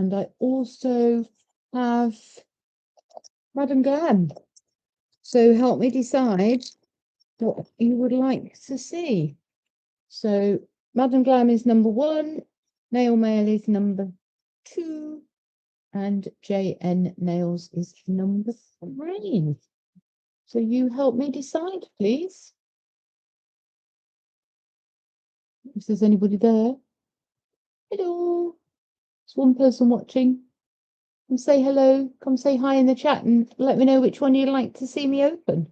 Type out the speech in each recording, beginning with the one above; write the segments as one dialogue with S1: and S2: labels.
S1: And I also have Madam Glam. So help me decide what you would like to see. So Madam Glam is number 1, Nail Mail is number 2, and JN Nails is number 3. So you help me decide, please. If there's anybody there. Hello. There's one person watching. Come say hello. Come say hi in the chat and let me know which one you'd like to see me open.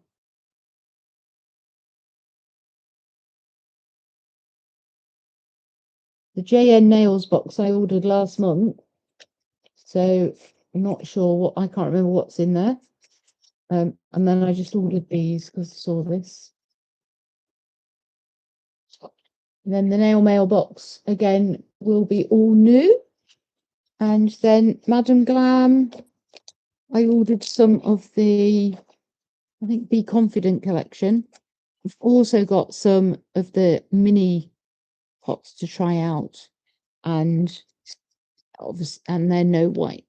S1: The JN Nails box I ordered last month. So I'm not sure what, I can't remember what's in there. And then I just ordered these because I saw this. And then the nail mail box again will be all new. And then Madam Glam, I ordered some of the, I think, Be Confident collection. I've also got some of the mini pots to try out, and obviously, and then no white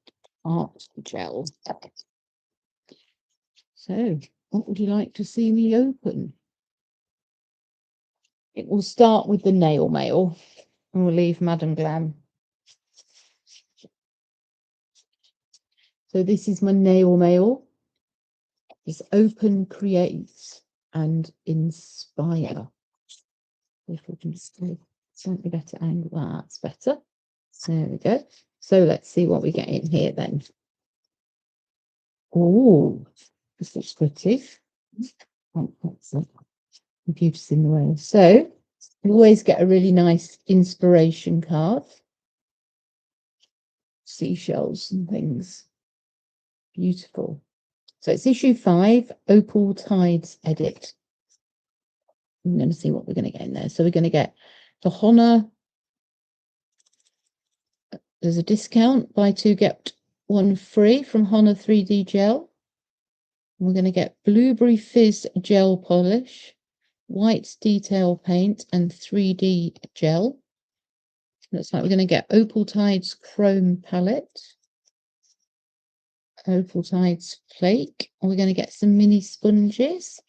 S1: art gel. So, what would you like to see me open? It will start with the nail mail, and we'll leave Madam Glam. So this is my nail mail. It's open, create, and inspire. If we can stay slightly better angle, that's better. So there we go. So let's see what we get in here then. Oh, this looks pretty. Oh, that's the computer's in the way. So we always get a really nice inspiration card. Seashells and things. Beautiful. So it's issue 5, Opal Tides Edit. I'm going to see what we're going to get in there. So we're going to get the Honor. There's a discount, buy 2 get 1 free from Honor 3D Gel. We're going to get Blueberry Fizz Gel Polish, White Detail Paint, and 3D Gel. Looks like we're going to get Opal Tides Chrome Palette, Opal Tides Flake, and we're going to get some mini sponges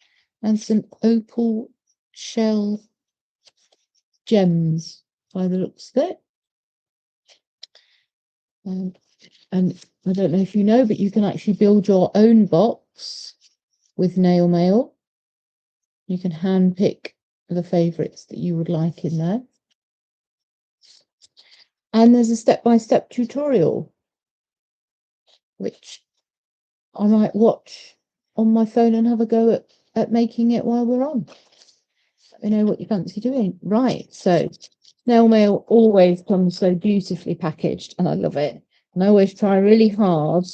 S1: and some Opal Shell Gems by the looks of it. And I don't know if you know, but you can actually build your own box with nail mail. You can hand pick the favorites that you would like in there. And there's a step-by-step tutorial, which I might watch on my phone and have a go at making it while we're on. Let me know what you fancy doing. Right, so nail mail always comes so beautifully packaged, and I love it. And I always try really hard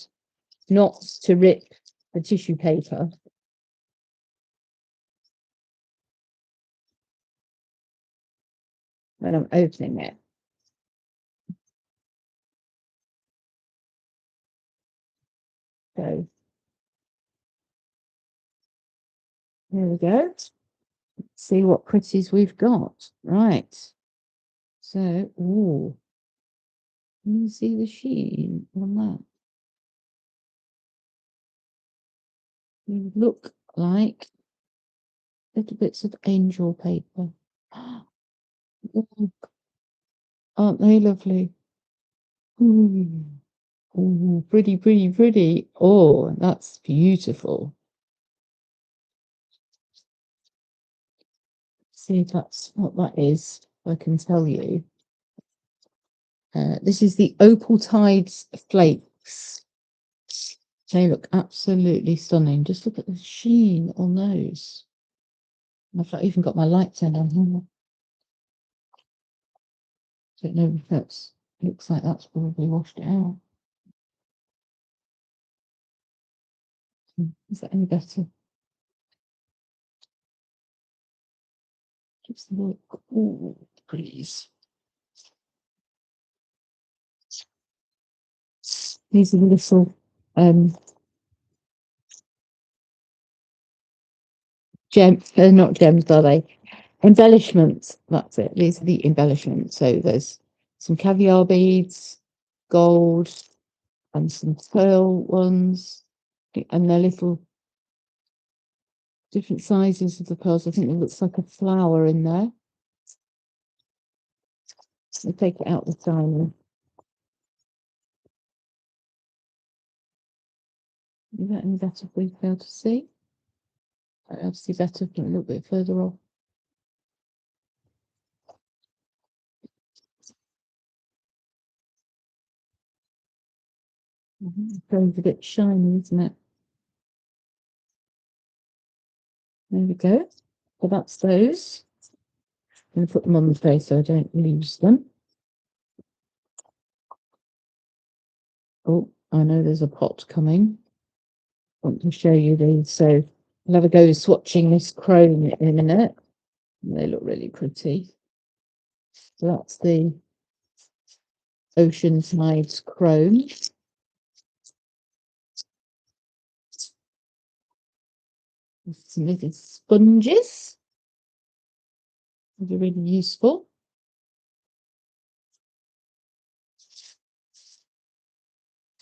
S1: not to rip the tissue paper. When I'm opening it. So here we go. Let's see what pretties we've got. Right. So, oh, can you see the sheen on that? They look like little bits of angel paper. Aren't they lovely? Ooh. Ooh, pretty, pretty, pretty. Oh, that's beautiful. See if that's what that is. I can tell you. This is the Opal Tides Flakes. They look absolutely stunning. Just look at the sheen on those. I've even got my light turned on here. Don't know if that's, looks like that's probably washed it out. Is that any better? Just look. Oh, please. These are the little gems. They're not gems, are they? Embellishments. That's it. These are the embellishments. So there's some caviar beads, gold and some pearl ones, and they're little different sizes of the pearls. I think it looks like a flower in there. I'll take it out the diamond. Is that any better for you to be able to see? I'll see better from a little bit further off. It's a bit shiny, isn't it? There we go. So that's those. I'm going to put them on the tray so I don't lose them. Oh, I know there's a pot coming. I want to show you these. So I'll have a go swatching this chrome in a minute. They look really pretty. So that's the Oceanside chrome. Some little sponges. They're really useful.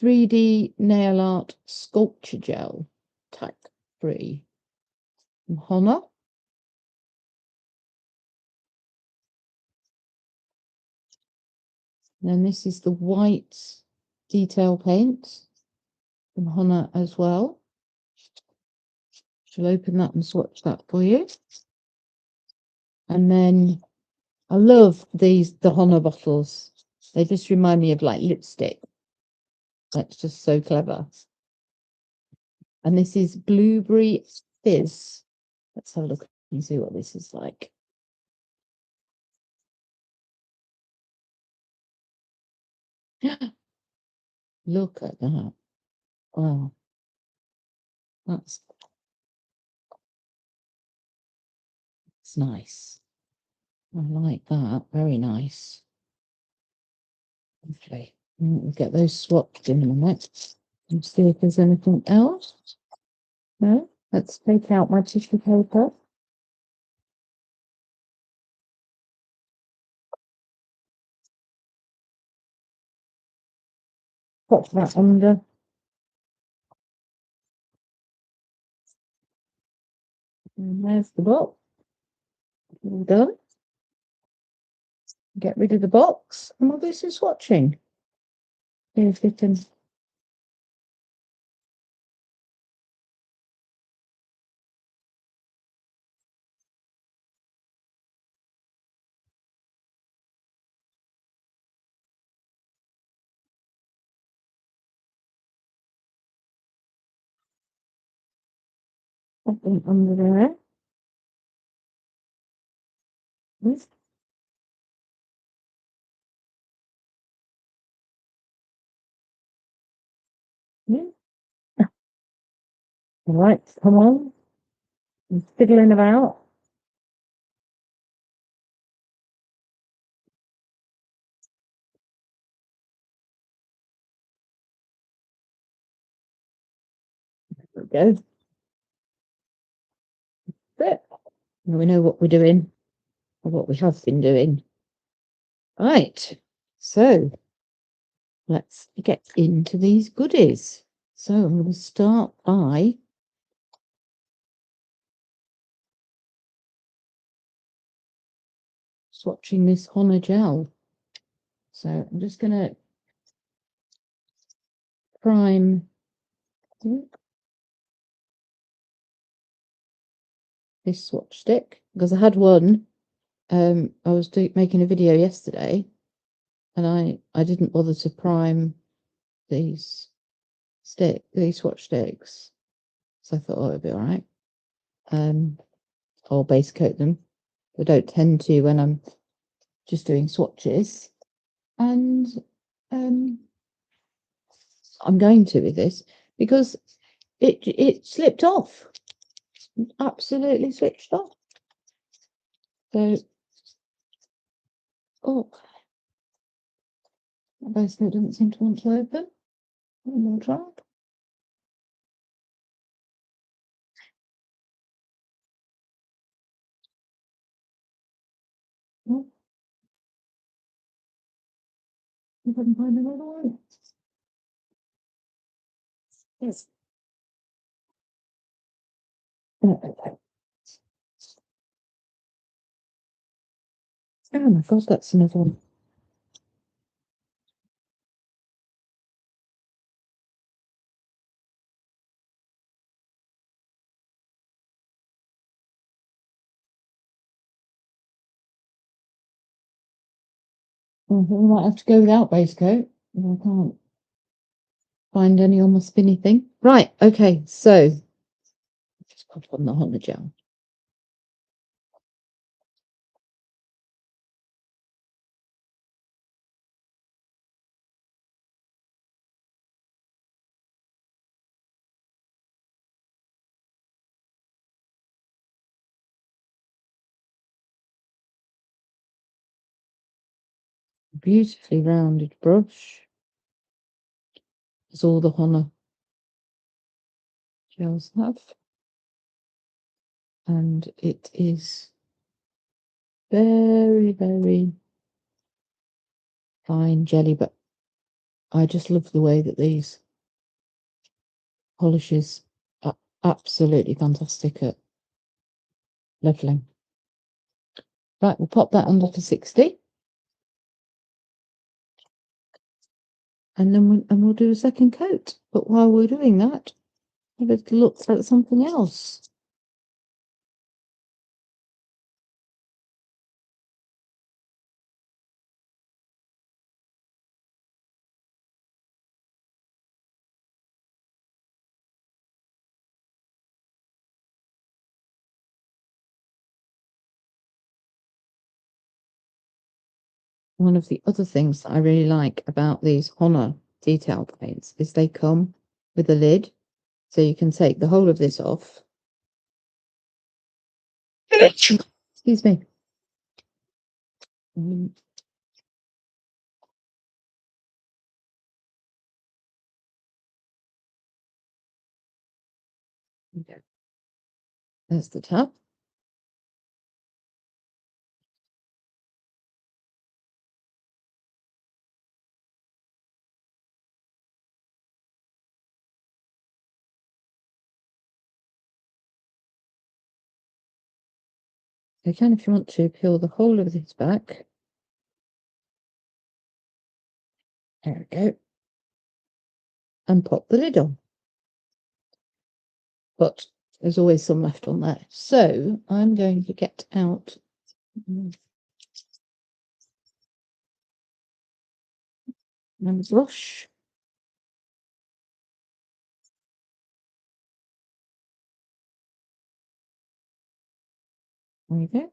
S1: "3D nail art sculpture gel, type 3 from Honor. And then this is the white detail paint from Honor as well. She'll open that and swatch that for you. And then I love the Honor bottles. They just remind me of like lipstick. That's just so clever. And this is Blueberry Fizz. Let's have a look and see what this is like. Look at that. Wow. That's nice. I like that. Very nice. Okay. We'll get those swapped in a minute and see if there's anything else. No? Let's take out my tissue paper. Pop that under. And there's the box. All done. Get rid of the box and we'll do some swatching. See if we can. Pop them under there. Yes. Yeah. All right, come on. I'm fiddling about. There we go. There. Now we know what we're doing, or what we have been doing. Right, so let's get into these goodies. So I'm going to start by swatching this Honor gel. So I'm just going to prime this swatch stick because I had one. I was making a video yesterday, and I didn't bother to prime these swatch sticks, so I thought, oh, it'd be all right. I'll base coat them. I don't tend to when I'm just doing swatches, and I'm going to with this because it slipped off, absolutely switched off. So, oh, my base coat doesn't seem to want to open. We'll try. Oh, if I can find another one. Yes. Oh my God, that's another one. We might have to go without waistcoat. I can't find any on my spinny thing. Right, okay, so just pop on the Honda gel. Beautifully rounded brush, as all the Honda gels have. And it is very, very fine jelly, but I just love the way that these polishes are absolutely fantastic at leveling. Right, we'll pop that under for 60. And then we'll do a second coat. But while we're doing that, let's look at something else. One of the other things that I really like about these Honor detail paints is they come with a lid, so you can take the whole of this off. Excuse me. Okay. There's the top. You can, if you want to, peel the whole of this back. There we go. And pop the lid on. But there's always some left on there. So I'm going to get out my brush. There we go.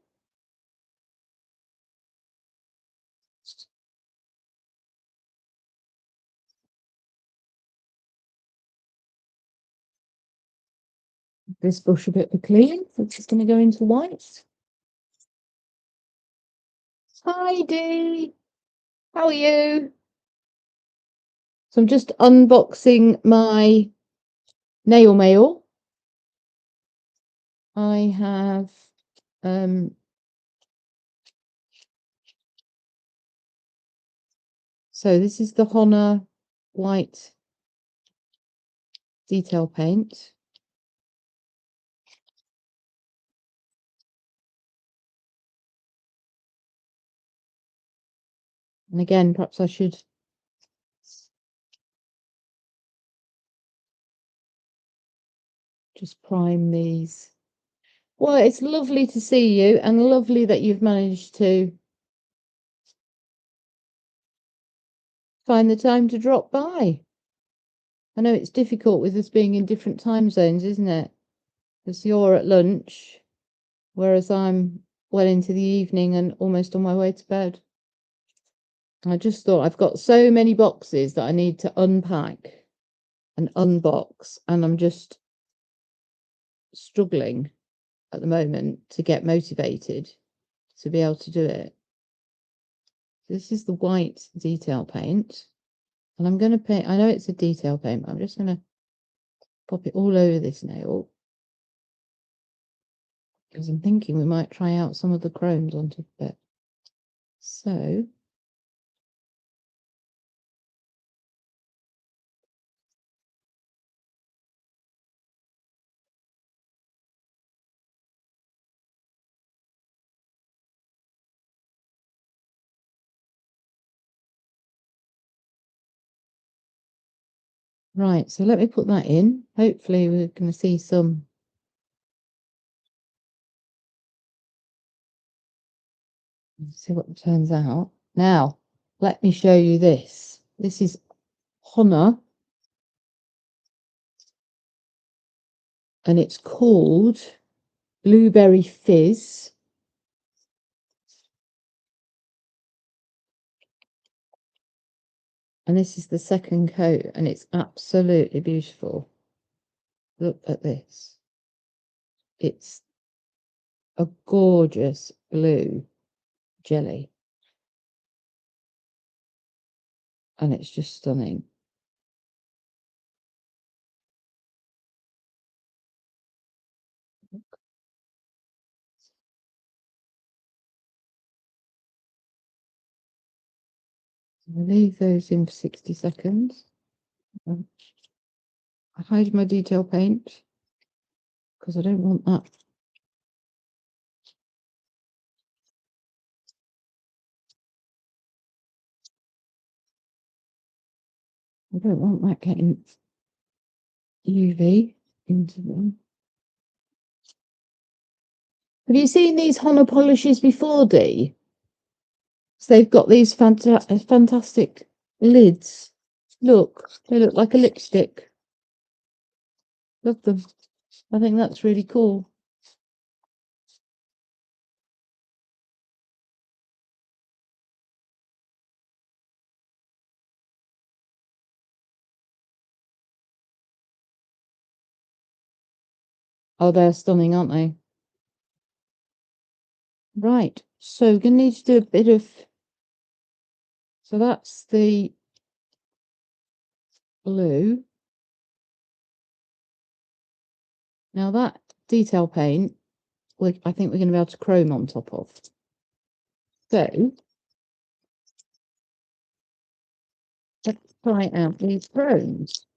S1: This brush a bit of clean. It's just going to go into white. Hi, Dee. How are you? So I'm just unboxing my nail mail. I have so this is the Honor white detail paint. And again, perhaps I should just prime these. Well, it's lovely to see you, and lovely that you've managed to find the time to drop by. I know it's difficult with us being in different time zones, isn't it? Because you're at lunch, whereas I'm well into the evening and almost on my way to bed. I just thought I've got so many boxes that I need to unpack and unbox, and I'm just struggling at the moment to get motivated to be able to do it. This is the white detail paint, and I'm going to paint. I know it's a detail paint, but I'm just going to pop it all over this nail because I'm thinking we might try out some of the chromes on top of it. So Right, so let me put that in. Hopefully we're going to see some. Let's see what turns out. Now, let me show you this. This is Honor, and it's called Blueberry Fizz. And this is the second coat, and it's absolutely beautiful. Look at this. It's a gorgeous blue jelly. And it's just stunning. I'll leave those in for 60 seconds. I hide my detail paint because I don't want that. I don't want that getting UV into them. Have you seen these Honor polishes before, Dee? So they've got these fantastic lids. Look, they look like a lipstick. Love them. I think that's really cool. Oh, they're stunning, aren't they? Right, so we're going to need to do a bit of... So that's the blue. Now that detail paint, I think we're going to be able to chrome on top of. So let's try out these chromes.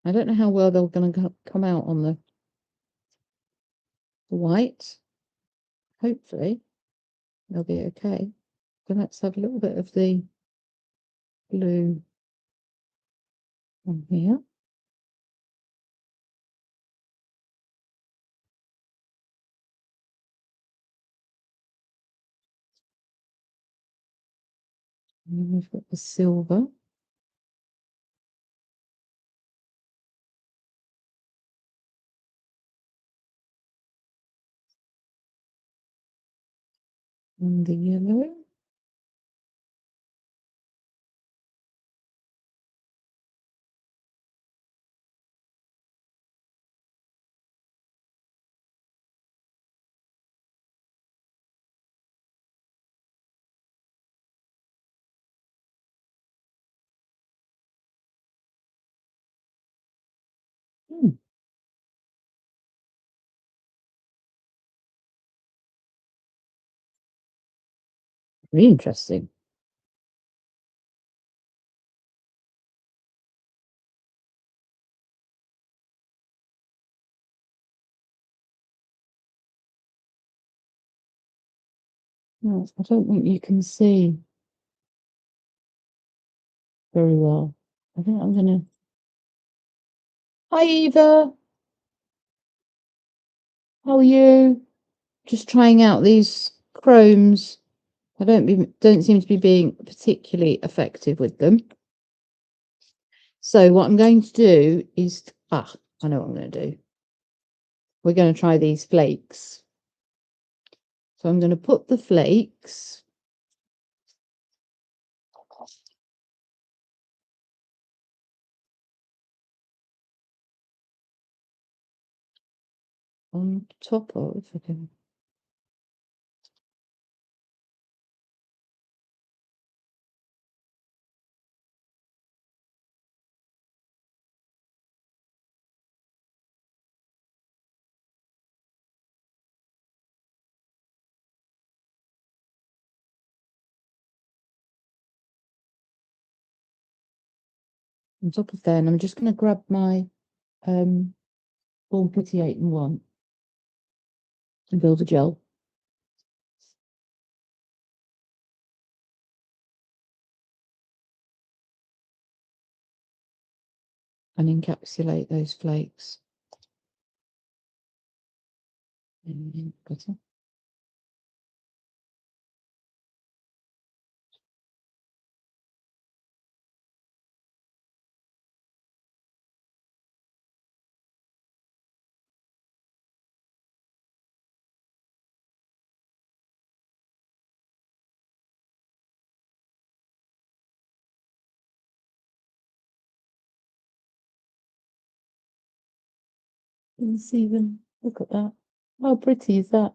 S1: I don't know how well they're going to come out on the white. Hopefully they'll be okay. So let's have a little bit of the blue on here. And then we've got the silver. And the yellow. Very interesting. No, I don't think you can see very well. I think I'm gonna... Hi Eva, how are you? Just trying out these chromes. I don't seem to be being particularly effective with them. So what I'm going to do is, I know what I'm going to do. We're going to try these flakes. So I'm going to put the flakes on top of, if I can. On top of there, and I'm just going to grab my Born Pretty 8 and 1. And build a gel. And encapsulate those flakes. Butter. Let's even look at that. How pretty is that?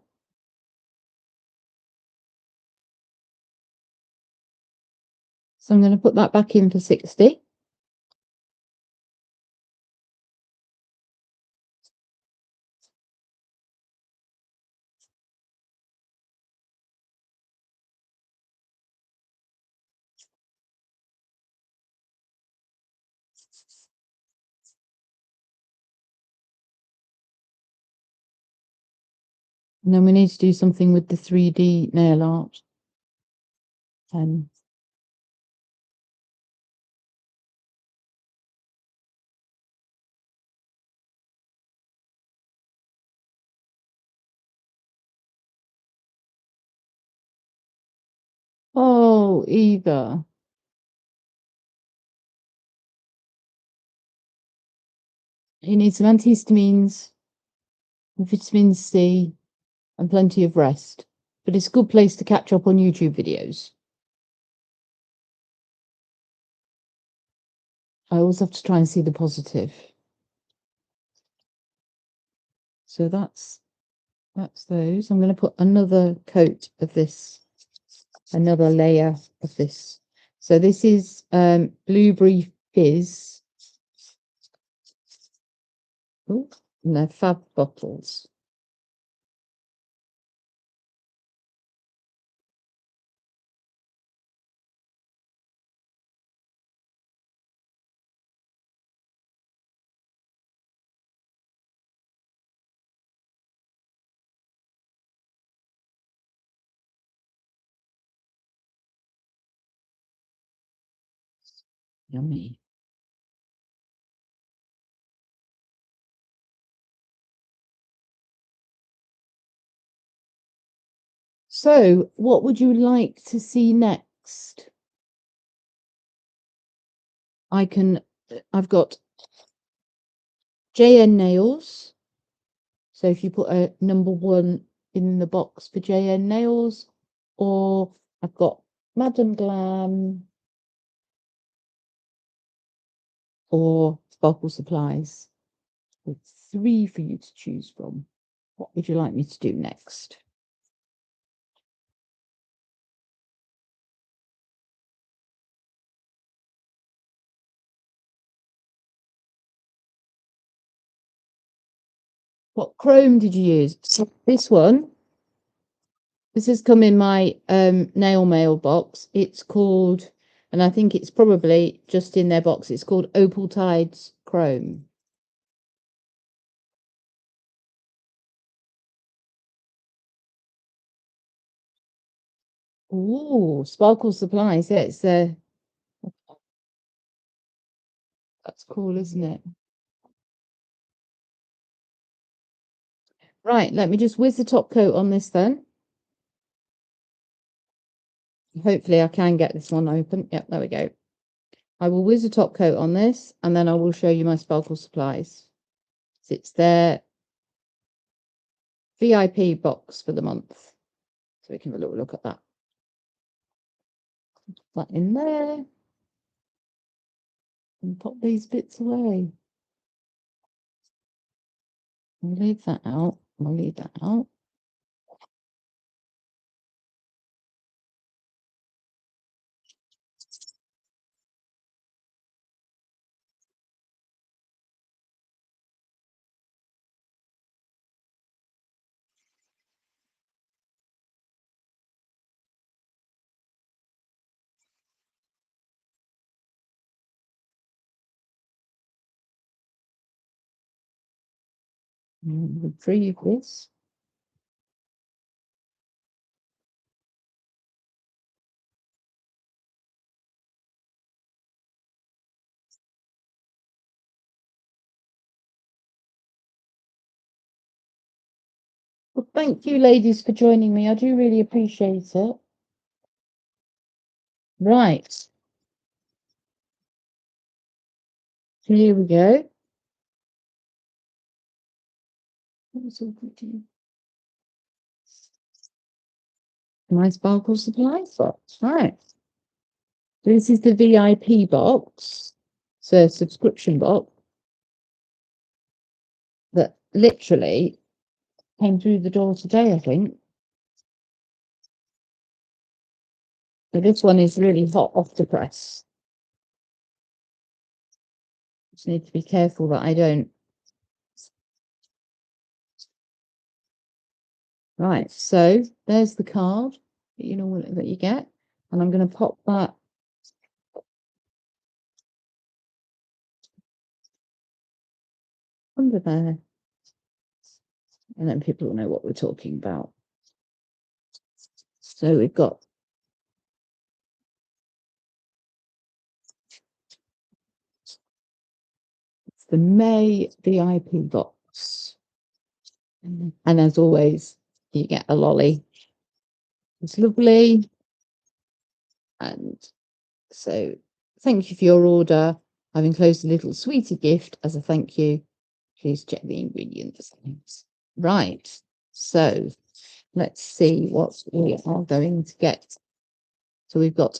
S1: So I'm going to put that back in for 60. And then we need to do something with the 3D nail art. Oh, Eva. You need some antihistamines, vitamin C, and plenty of rest. But it's a good place to catch up on YouTube videos. I always have to try and see the positive. So that's those. I'm going to put another coat of this, another layer of this. So this is Blueberry Fizz. Ooh, and they're fab bottles. Yummy. So, what would you like to see next? I've got JN Nails. So if you put a number 1 in the box for JN Nails, or I've got Madam Glam or Sparkle Supplies. With 3 for you to choose from. What would you like me to do next? What chrome did you use? So this one. This has come in my nail mail box. It's called, and I think it's probably just in their box, it's called Opal Tides Chrome. Ooh, Sparkle Supplies. Yeah, it's that's cool, isn't it? Right, let me just whiz the top coat on this then. Hopefully I can get this one open. Yep, there we go. I will whiz a top coat on this, and then I will show you my Sparkle Supplies. It's their VIP box for the month. So we can have a little look at that. Put that in there. And pop these bits away. I'll leave that out. I'll leave that out. Retrieve this. Well, thank you, ladies, for joining me. I do really appreciate it. Right. Here we go. My sparkle supply box. Right. This is the VIP box. So subscription box that literally came through the door today, I think. So this one is really hot off the press. Just need to be careful that I don't. Right, so there's the card that that you get, and I'm going to pop that under there, and then people will know what we're talking about. So we've got the May VIP box, and as always, you get a lolly. It's lovely, and so thank you for your order. I've enclosed a little sweetie gift as a thank you. Please check the ingredients. Right, so let's see what we are going to get. So we've got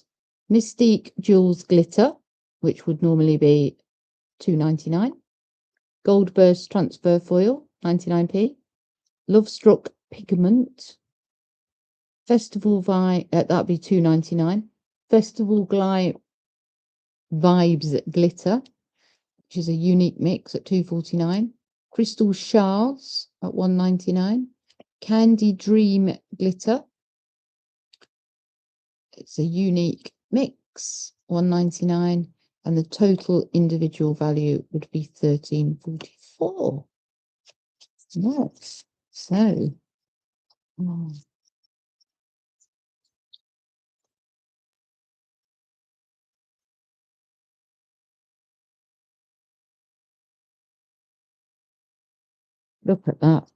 S1: Mystique Jewels Glitter, which would normally be £2.99. Gold Burst Transfer Foil, 99p. Love Struck Pigment. Festival Vibe, that'd be £2.99. Festival Glide Vibes Glitter, which is a unique mix at £2.49. Crystal Shards at £1.99. Candy Dream Glitter. It's a unique mix, £1.99, and the total individual value would be £13.44. Yes. So, look at that.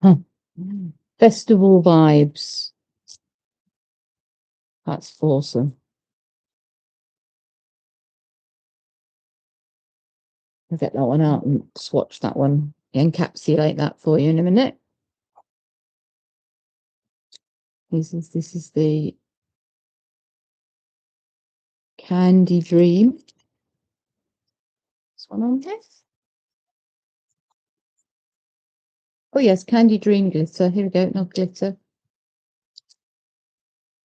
S1: Huh. Festival vibes. That's awesome. I'll get that one out and swatch that one, encapsulate that for you in a minute. This is the Candy Dream. This one on this. Oh yes, Candy Dream glitter. Here we go, not glitter.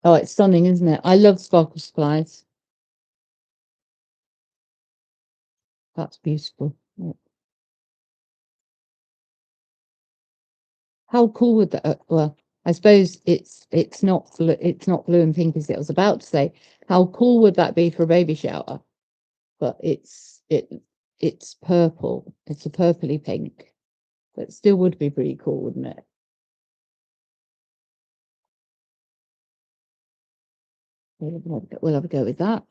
S1: Oh, it's stunning, isn't it? I love sparkle supplies. That's beautiful. Yeah. How cool would that? Well, I suppose it's not blue and pink as I was about to say. How cool would that be for a baby shower? But it's purple. It's a purpley pink. But still would be pretty cool, wouldn't it? We'll have a go with that.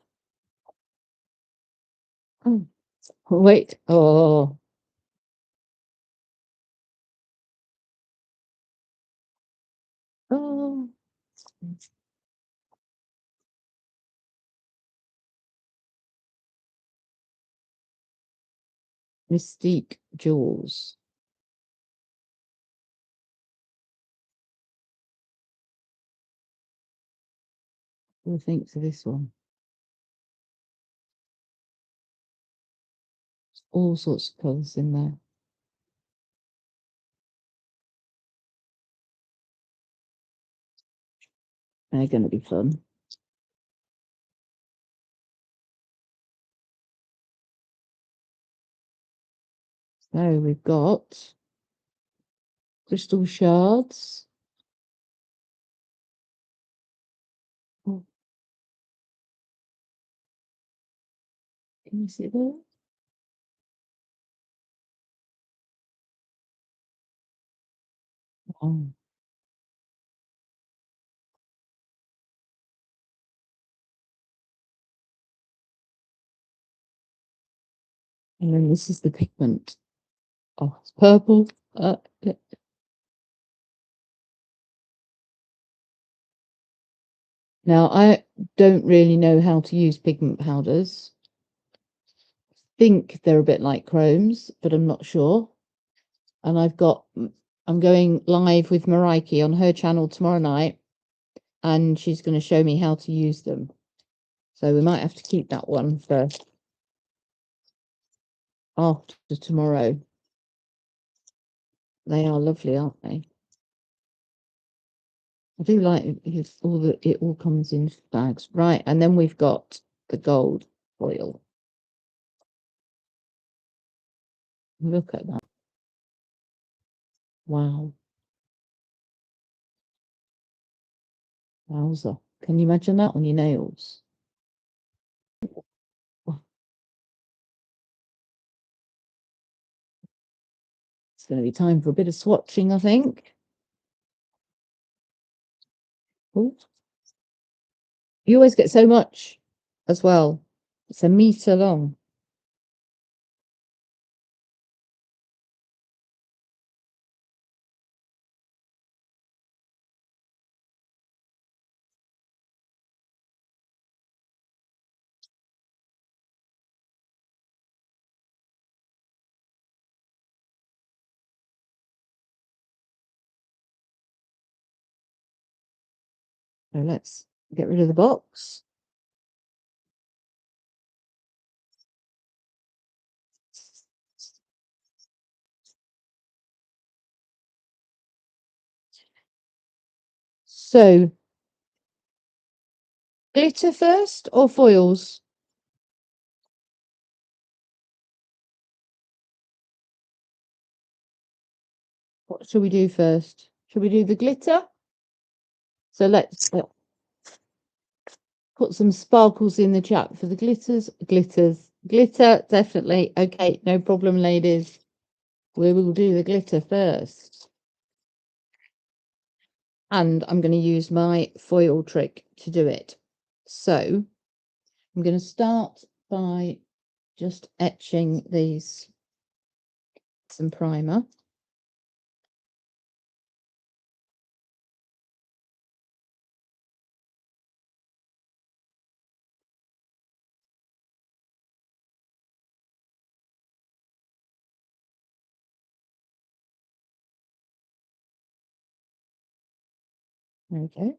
S1: Oh, wait. Oh. Oh. Mystique Jewels. What do you think to this one? All sorts of colours in there. They're going to be fun. So we've got Crystal Shards. Oh. Can you see that? Oh. And then this is the pigment. Oh, it's purple. Now, I don't really know how to use pigment powders. I think they're a bit like chromes, but I'm not sure. And I'm going live with Mareike on her channel tomorrow night, and she's going to show me how to use them. So we might have to keep that one for after tomorrow. They are lovely, aren't they? I do like it all comes in bags. Right, and then we've got the gold foil. Look at that. Wow. Wowza. Can you imagine that on your nails? It's going to be time for a bit of swatching, I think. Ooh. You always get so much as well. It's a meter long. So let's get rid of the box. So, glitter first or foils? What shall we do first? Shall we do the glitter? So let's put some sparkles in the chat for the glitters. Glitter, definitely. Okay, no problem, ladies. We will do the glitter first. And I'm going to use my foil trick to do it. So I'm going to start by just etching these, some primer. Okay.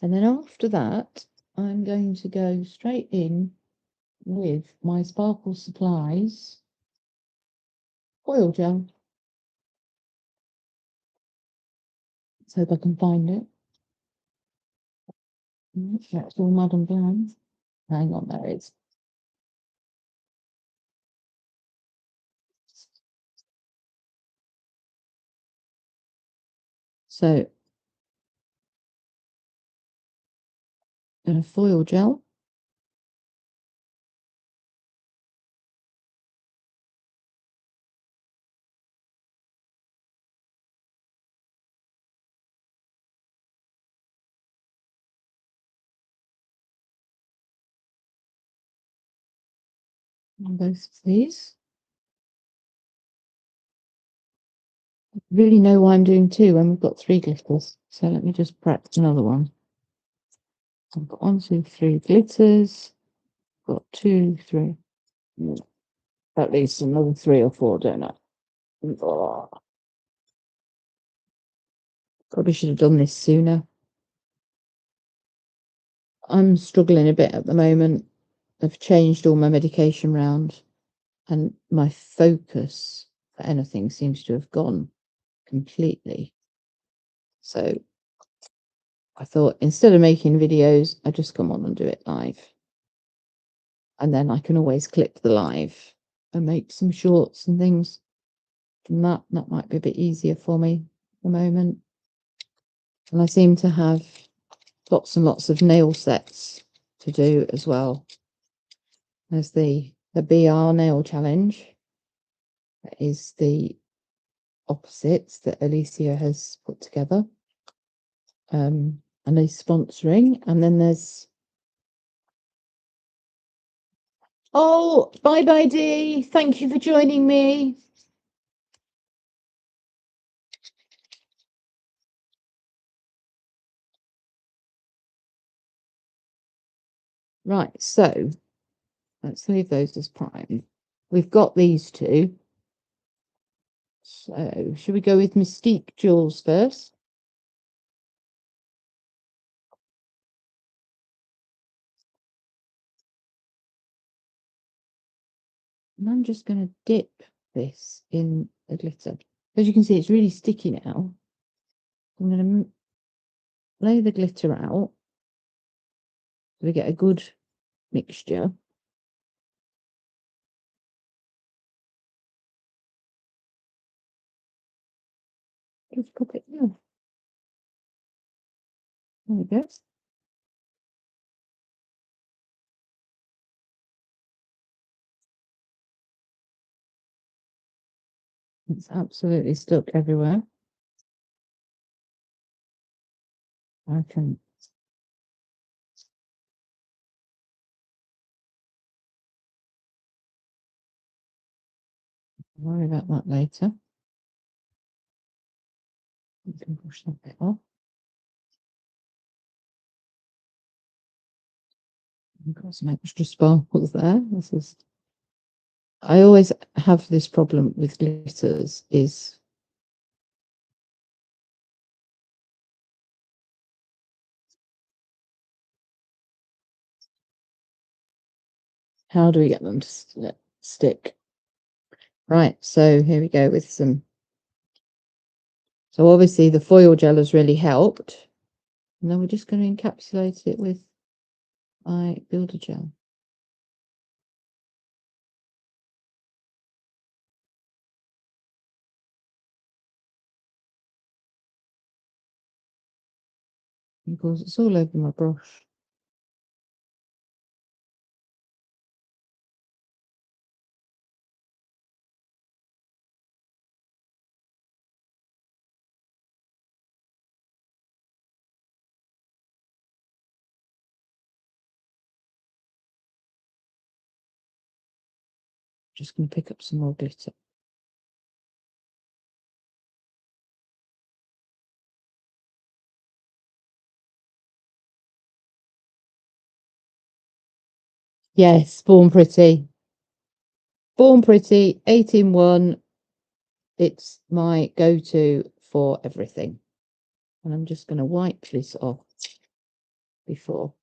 S1: And then after that, I'm going to go straight in with my Sparkle Supplies foil gel. Let's hope I can find it. That's all Madam Glam. Hang on, there it is. So, going to foil gel. On both of these. Really know why I'm doing two when we've got three glitters. So let me just prep another one. I've got 1, 2, 3 glitters. Got 2, 3. At least another 3 or 4, don't I? Oh. Probably should have done this sooner. I'm struggling a bit at the moment. I've changed all my medication round, and my focus for anything seems to have gone completely. So I thought instead of making videos, I just come on and do it live. And then I can always clip the live and make some shorts and things from that. That might be a bit easier for me at the moment. And I seem to have lots and lots of nail sets to do as well. There's the BR nail challenge. That is the opposites that Alicia has put together. And he's sponsoring. And then there's bye Dee. Thank you for joining me. Right, so let's leave those as prime. We've got these two. So should we go with Mystique Jewels first? And I'm just going to dip this in the glitter. As you can see, it's really sticky now. I'm going to lay the glitter out so we get a good mixture. Just pop it in. There we go. It's absolutely stuck everywhere. I can worry about that later. You can push that bit off. I've got some extra sparkles there. I always have this problem with glitters is how do we get them to stick? Right, so here we go with some. So obviously the foil gel has really helped. And then we're just going to encapsulate it with my builder gel. Of course, it's all over my brush. Just going to pick up some more glitter. Yes, Born Pretty. Born Pretty, 8-in-1. It's my go-to for everything. And I'm just going to wipe this off before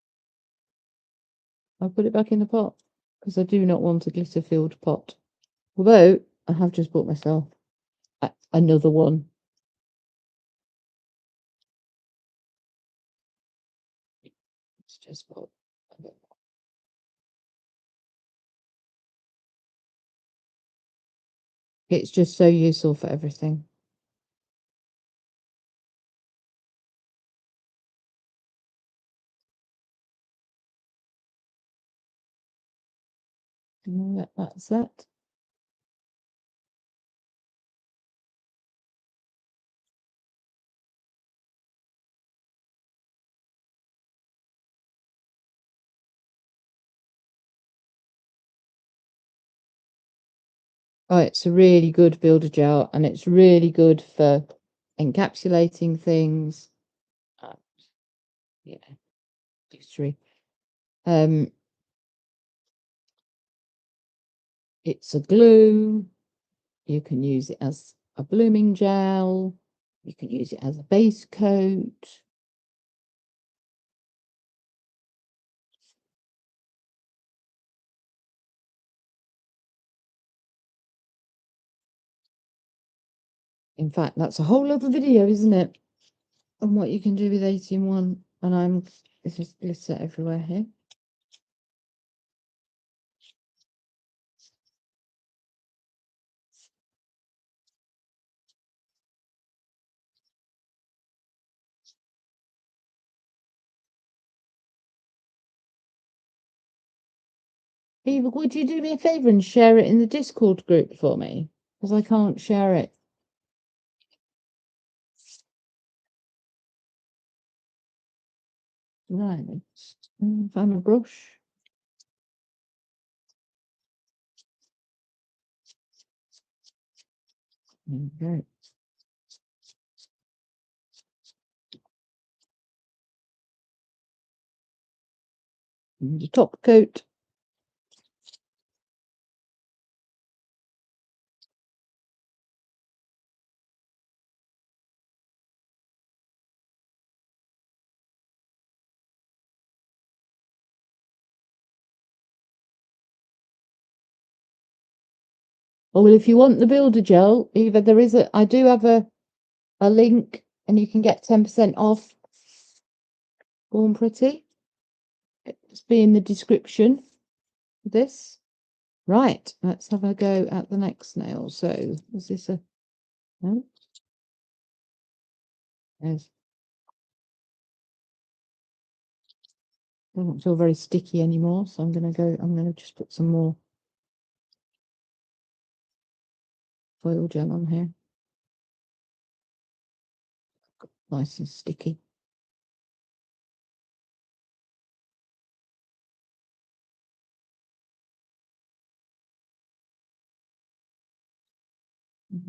S1: I put it back in the pot, because I do not want a glitter-filled pot. Although I have just bought myself another one. It's just put a bit more. It's just so useful for everything. Let that set. Oh, it's a really good builder gel, and it's really good for encapsulating things. Yeah, glittery. It's a glue. You can use it as a blooming gel. You can use it as a base coat. In fact, that's a whole other video, isn't it? On what you can do with 8-in-1. And it's just glitter everywhere here. Eva, would you do me a favour and share it in the Discord group for me? Because I can't share it Right, let's find a brush. Okay. The top coat. Oh, well, if you want the builder gel, either there is I do have a link and you can get 10% off Born Pretty. It's be in the description for this. Right, let's have a go at the next nail. So is this a no? Yes. Doesn't feel very sticky anymore, so I'm gonna just put some more foil gel on here. Nice and sticky.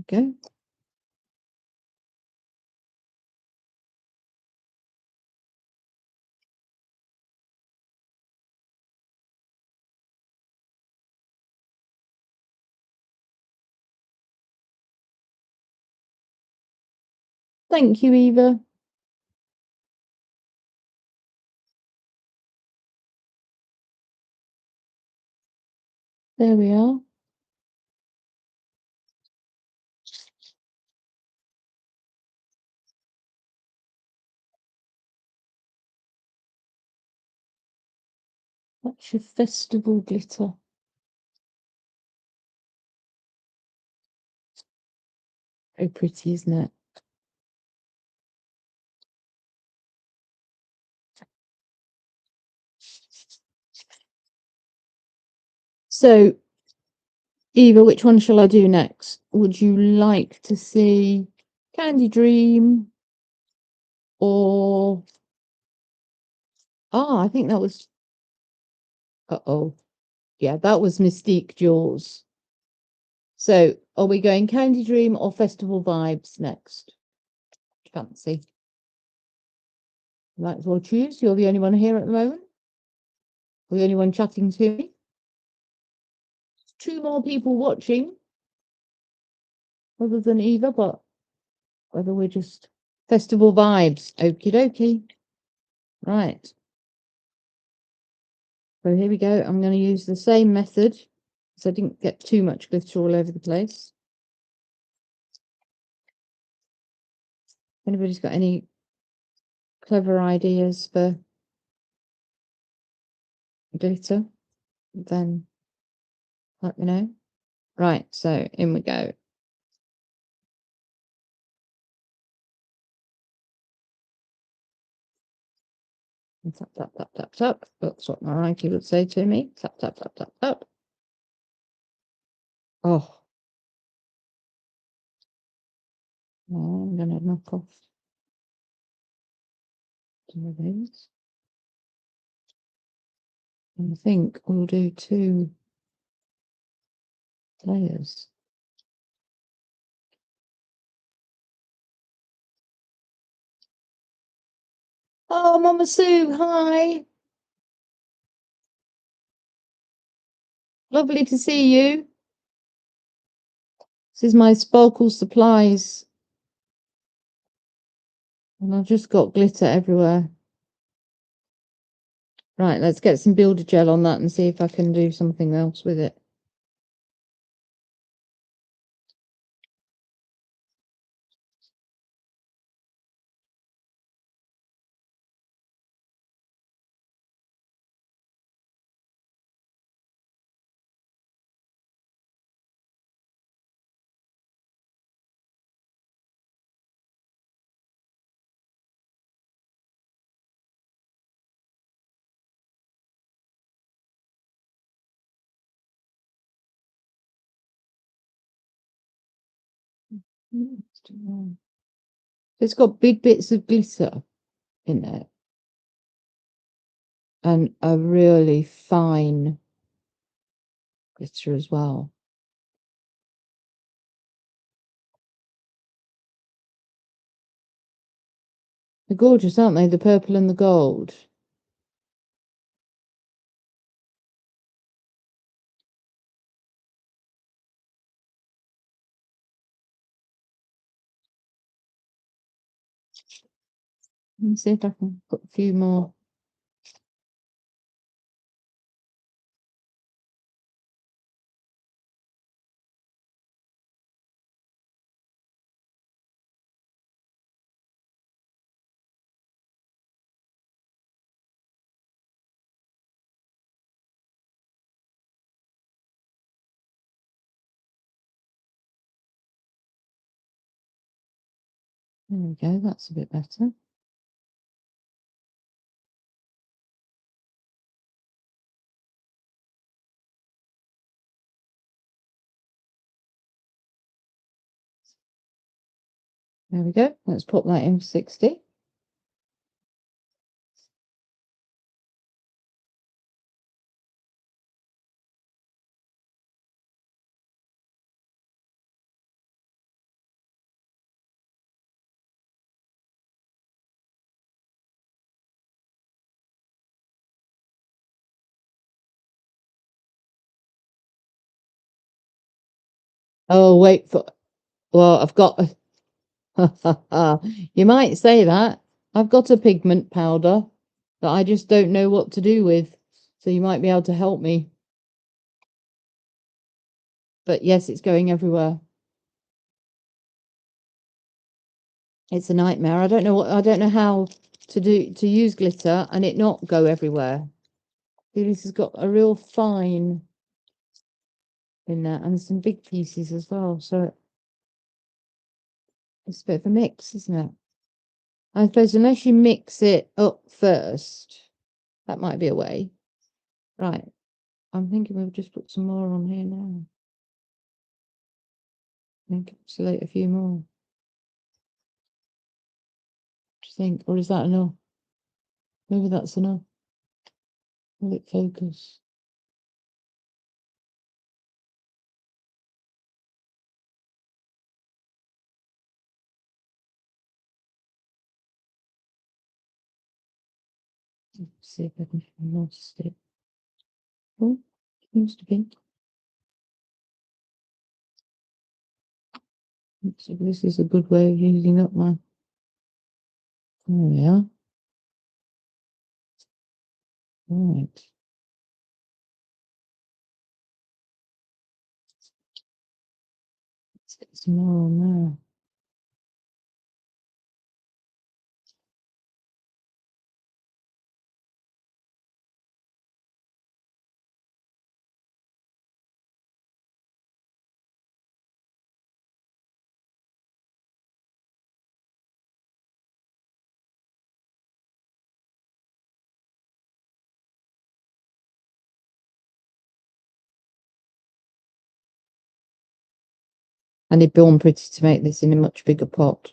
S1: Okay. Thank you, Eva. There we are. That's your festival glitter. Very pretty, isn't it? So, Eva, which one shall I do next? Would you like to see Candy Dream or... I think that was... Uh-oh. Yeah, that was Mystique Jaws. So, are we going Candy Dream or Festival Vibes next? Fancy. Might as well choose. You're the only one here at the moment. Or the only one chatting to me. 2 more people watching other than Eva, but whether we're just festival vibes. Okie dokie. Right. So here we go. I'm going to use the same method so I didn't get too much glitter all over the place. Anybody's got any clever ideas for glitter, then let me know. Right, so in we go. Tap, tap, tap, tap, tap. That's what Mariah would say to me. Tap, tap, tap, tap, tap. Oh. No, I'm going to knock off some of these. And I think we'll do 2 layers. Oh, Mama Sue, hi. Lovely to see you. This is my sparkle supplies. And I've just got glitter everywhere. Right, let's get some builder gel on that and see if I can do something else with it. It's got big bits of glitter in there. and a really fine glitter as well. They're gorgeous, aren't they? The purple and the gold. Let me see if I can put a few more. There we go, that's a bit better. There we go. Let's pop that in for 60. Oh, wait for... Well, I've got... You might say that. I've got a pigment powder that I just don't know what to do with. So you might be able to help me. But yes, it's going everywhere. It's a nightmare. I don't know how to use glitter and it not go everywhere. This has got a real fine in there and some big pieces as well. So it's a bit of a mix, isn't it? I suppose unless you mix it up first, that might be a way. Right. I'm thinking we'll just put some more on here now. Encapsulate a few more. What do you think? Or is that enough? Maybe that's enough. Will it focus? Let's see if I can notice it. Oh, seems to be. So this is a good way of using up my... There we are. Right. Let's get some more on there. And they'd be on pretty to make this in a much bigger pot.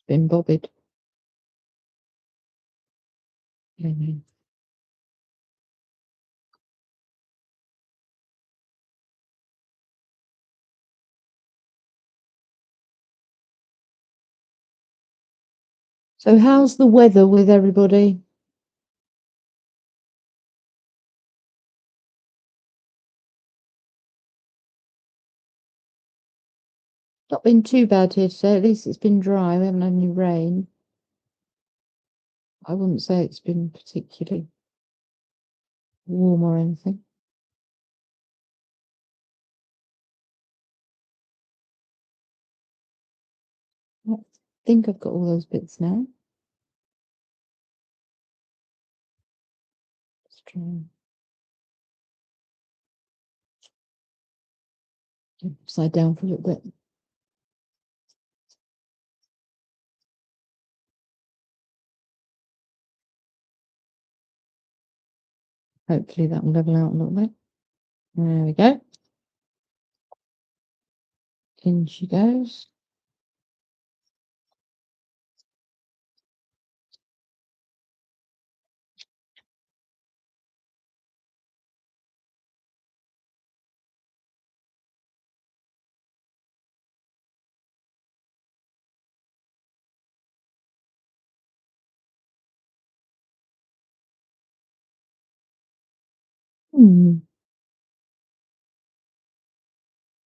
S1: Been bobbied. Okay. So how's the weather with everybody? Not been too bad here today. At least it's been dry. We haven't had any rain. I wouldn't say it's been particularly warm or anything. I think I've got all those bits now. Let's try and upside down for a little bit. Hopefully that will level out a little bit. There we go. In she goes.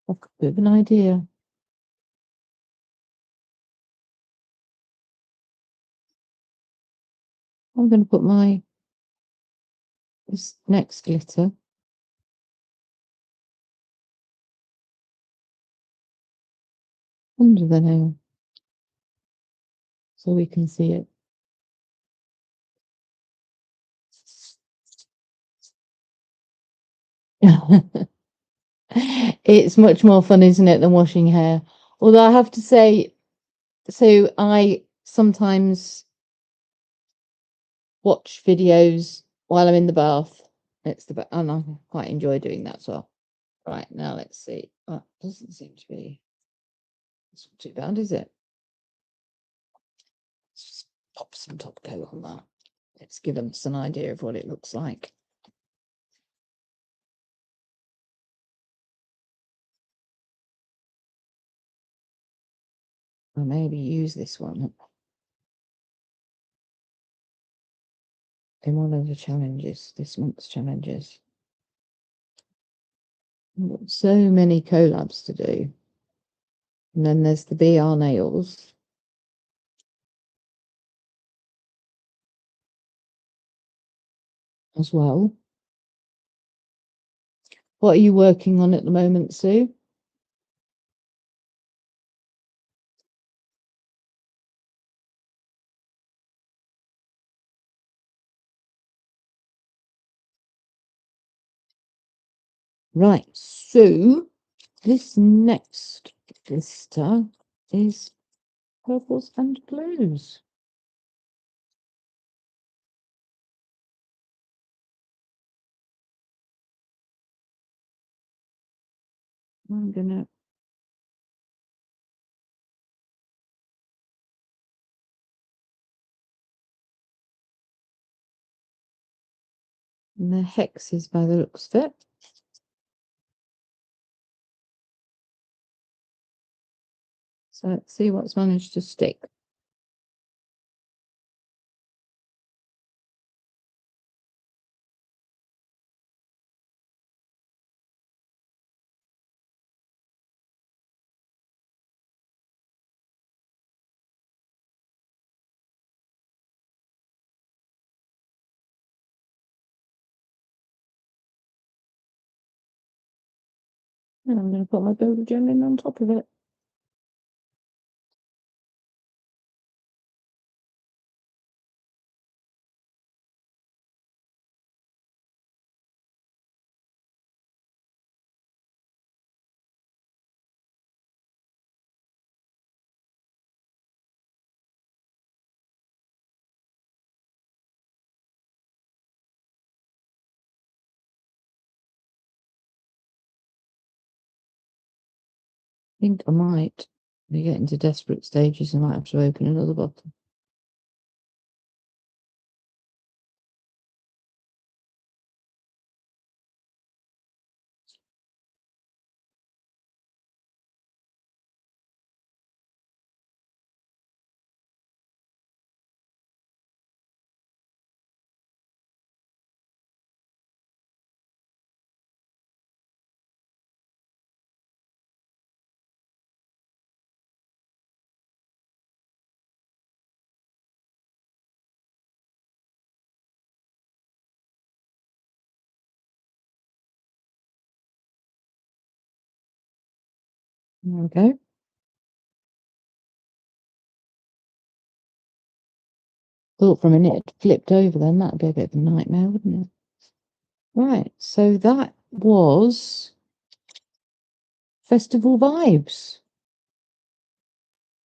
S1: I've got a bit of an idea. I'm going to put this next glitter under the nail so we can see it. It's much more fun, isn't it, than washing hair? Although I have to say, so I sometimes watch videos while I'm in the bath. And I quite enjoy doing that as well. Right, now let's see. That doesn't seem to be. It's not too bad, is it? Let's just pop some top coat on that. Let's give us an idea of what it looks like. I'll maybe use this one in one of the challenges, this month's challenges. I've got so many collabs to do. And then there's the BR nails. As well. What are you working on at the moment, Sue? Right, so this next glister is purples and blues. I'm gonna and the hexes by the looks of it. So let's see what's managed to stick. And I'm going to put my Builder gem in on top of it. I think I might be getting to desperate stages. I might have to open another bottle. There we go. Thought for a minute it flipped over then. That'd be a bit of a nightmare, wouldn't it? Right, so that was Festival Vibes.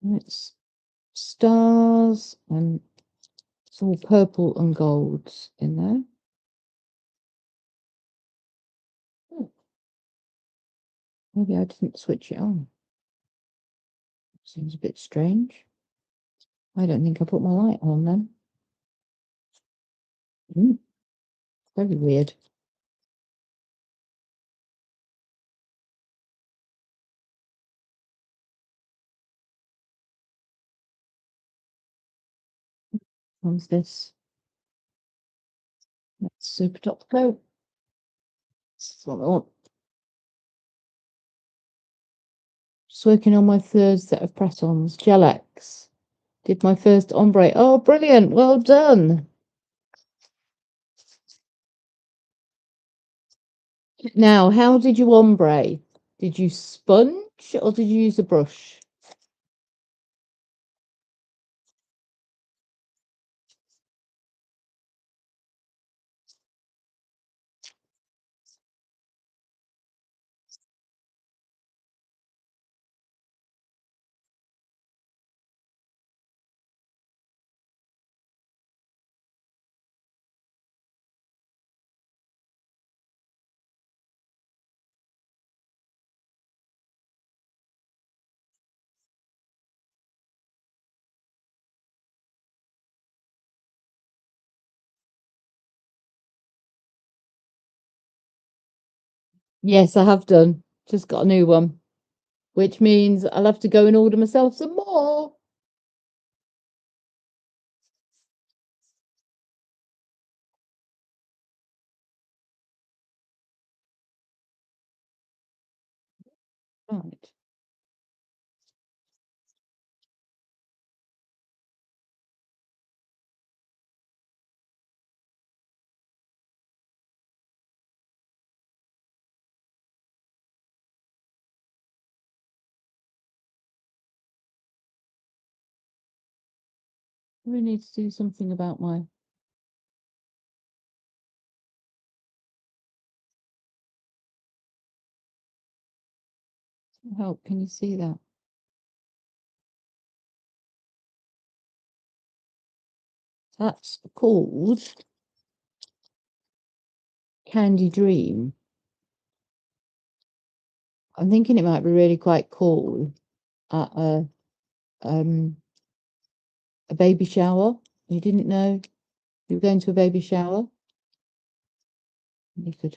S1: It's stars and it's all purple and golds in there. Maybe I didn't switch it on. Seems a bit strange. I don't think I put my light on then. Very weird. What's this? That's super top coat. That's what I want. Just working on my third set of press-ons. Gel-X. Did my first ombre. Oh, brilliant. Well done. Now, how did you ombre? Did you sponge or did you use a brush? Yes, I have done. Just got a new one, which means I'll have to go and order myself some more. Right. We need to do something about my help. Can you see that? That's called Candy Dream. I'm thinking it might be really quite cool at a baby shower. You didn't know you were going to a baby shower? You could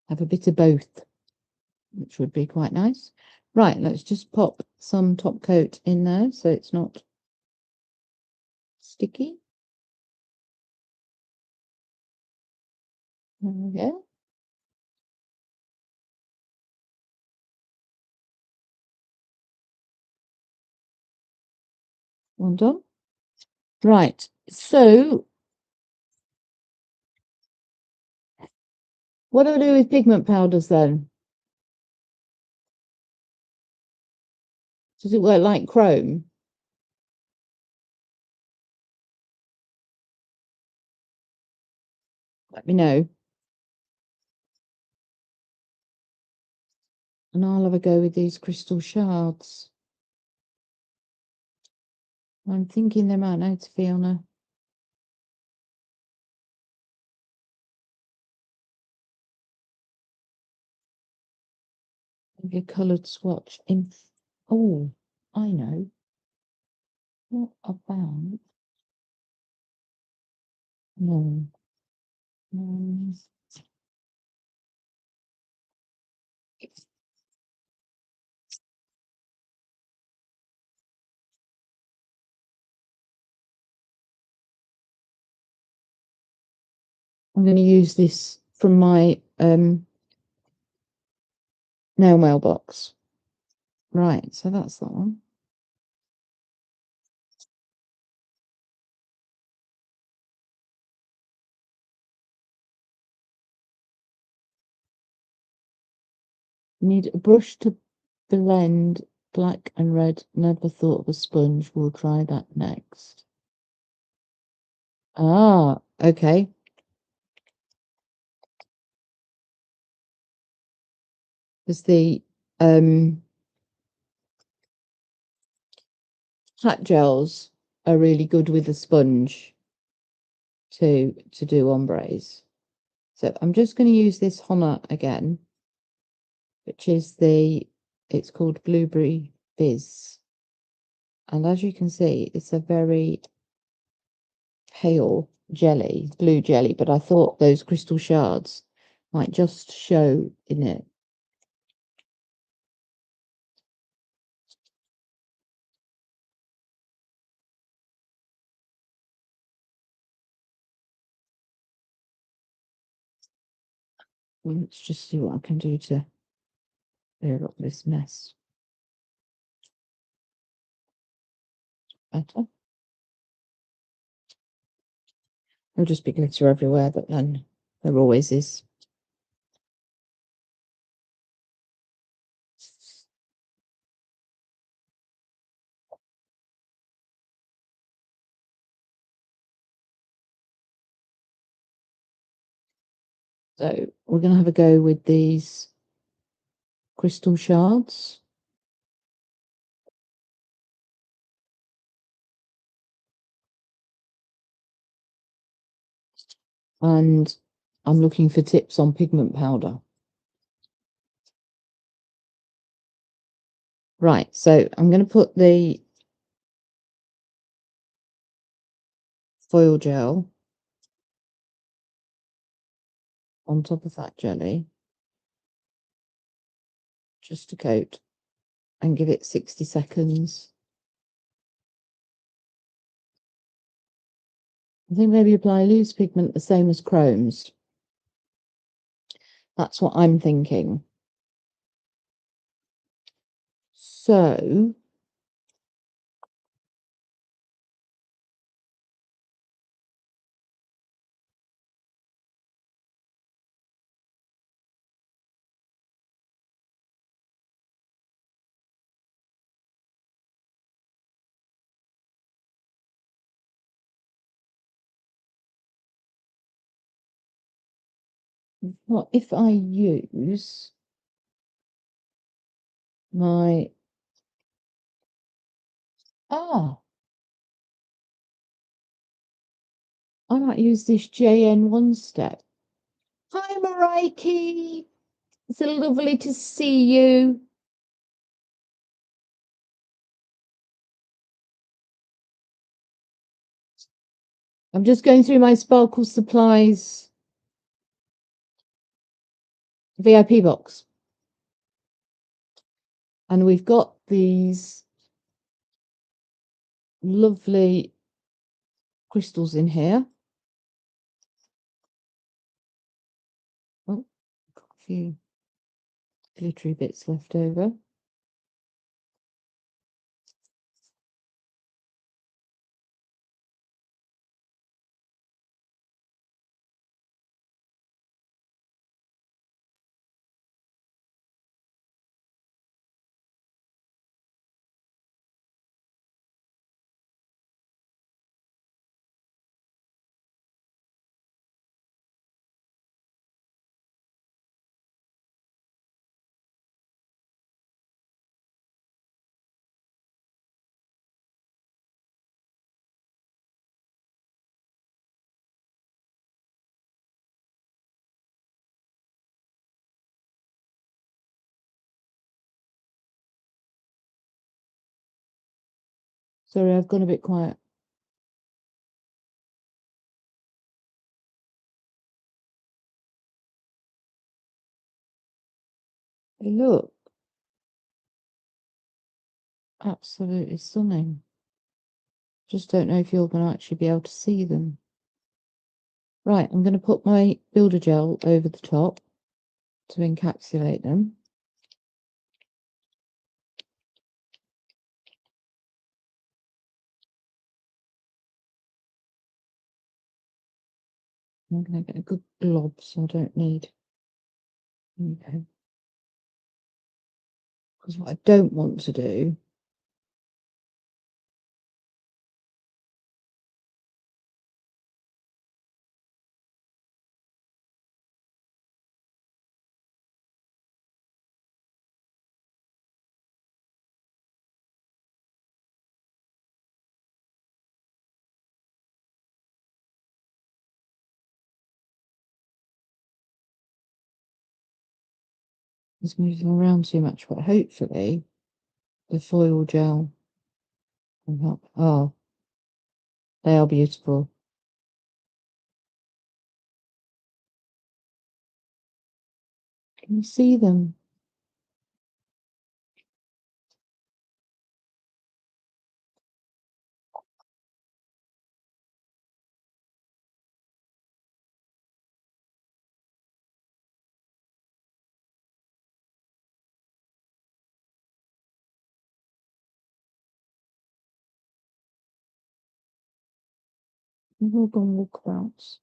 S1: have a bit of both, which would be quite nice. Right, let's just pop some top coat in there so it's not sticky. There we go. Well done. Right, so what do I do with pigment powders then? Does it work like chrome? Let me know. And I'll have a go with these crystal shards. I'm thinking they might need to be on a maybe a coloured swatch in. Oh, I know. What about no? Um, I'm going to use this from my nail mailbox. Right, so that's that one. Need a brush to blend black and red. Never thought of a sponge. We'll try that next. Ah, okay. Because the hat gels are really good with a sponge to do ombres. So I'm just going to use this Honor again, which is it's called Blueberry Fizz. And as you can see, it's a very pale jelly, blue jelly, but I thought those crystal shards might just show in it. Let's just see what I can do to clear up this mess better. There'll just be glitter everywhere, but then there always is. So we're going to have a go with these crystal shards. And I'm looking for tips on pigment powder. Right, so I'm going to put the foil gel on top of that jelly, just to coat, and give it 60 seconds. I think maybe apply loose pigment the same as chromes. That's what I'm thinking. So what if I use my I might use this JN1 step. Hi Maraiki, it's lovely to see you. I'm just going through my Sparkle Supplies VIP box. And we've got these lovely crystals in here. Oh, got a few glittery bits left over. Sorry, I've gone a bit quiet. Look, absolutely stunning. Just don't know if you're going to actually be able to see them. Right, I'm going to put my builder gel over the top to encapsulate them. I'm going to get a good glob so I don't need. Okay. Because what I don't want to do It's moving around too much, but hopefully the foil gel can help. Oh, they are beautiful. Can you see them? We've all gone walkabouts.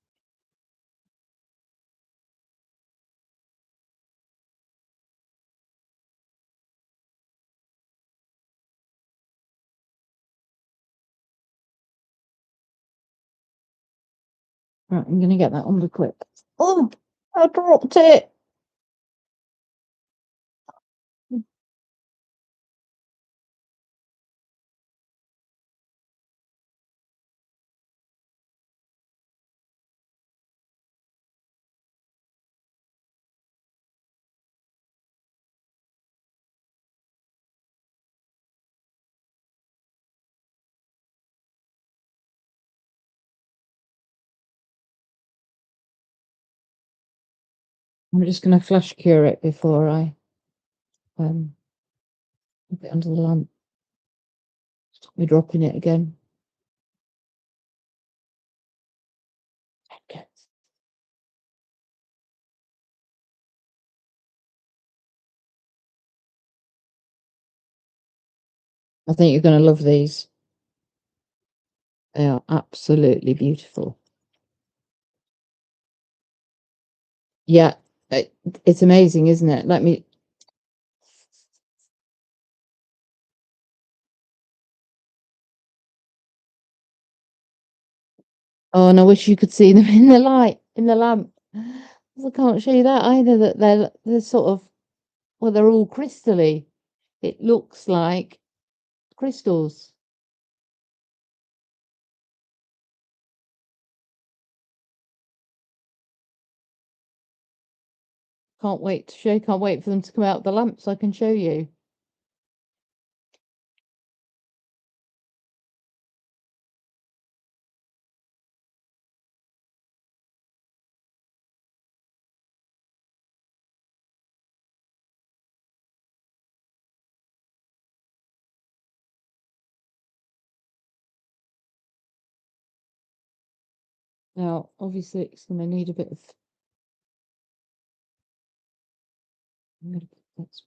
S1: Right, I'm going to get that on the quick. Oh, I dropped it. I'm just going to flash cure it before I put it under the lamp. Stop me dropping it again. Okay. I think you're going to love these. They are absolutely beautiful. Yeah, it's amazing, isn't it? Let me. Oh, and I wish you could see them in the light, in the lamp. I can't show you that either. That they're sort of, well, they're all crystally. It looks like crystals. Can't wait to show. Can't wait for them to come out of the lamp so I can show you. Now, obviously, it's going to need a bit of. I'm going to put that.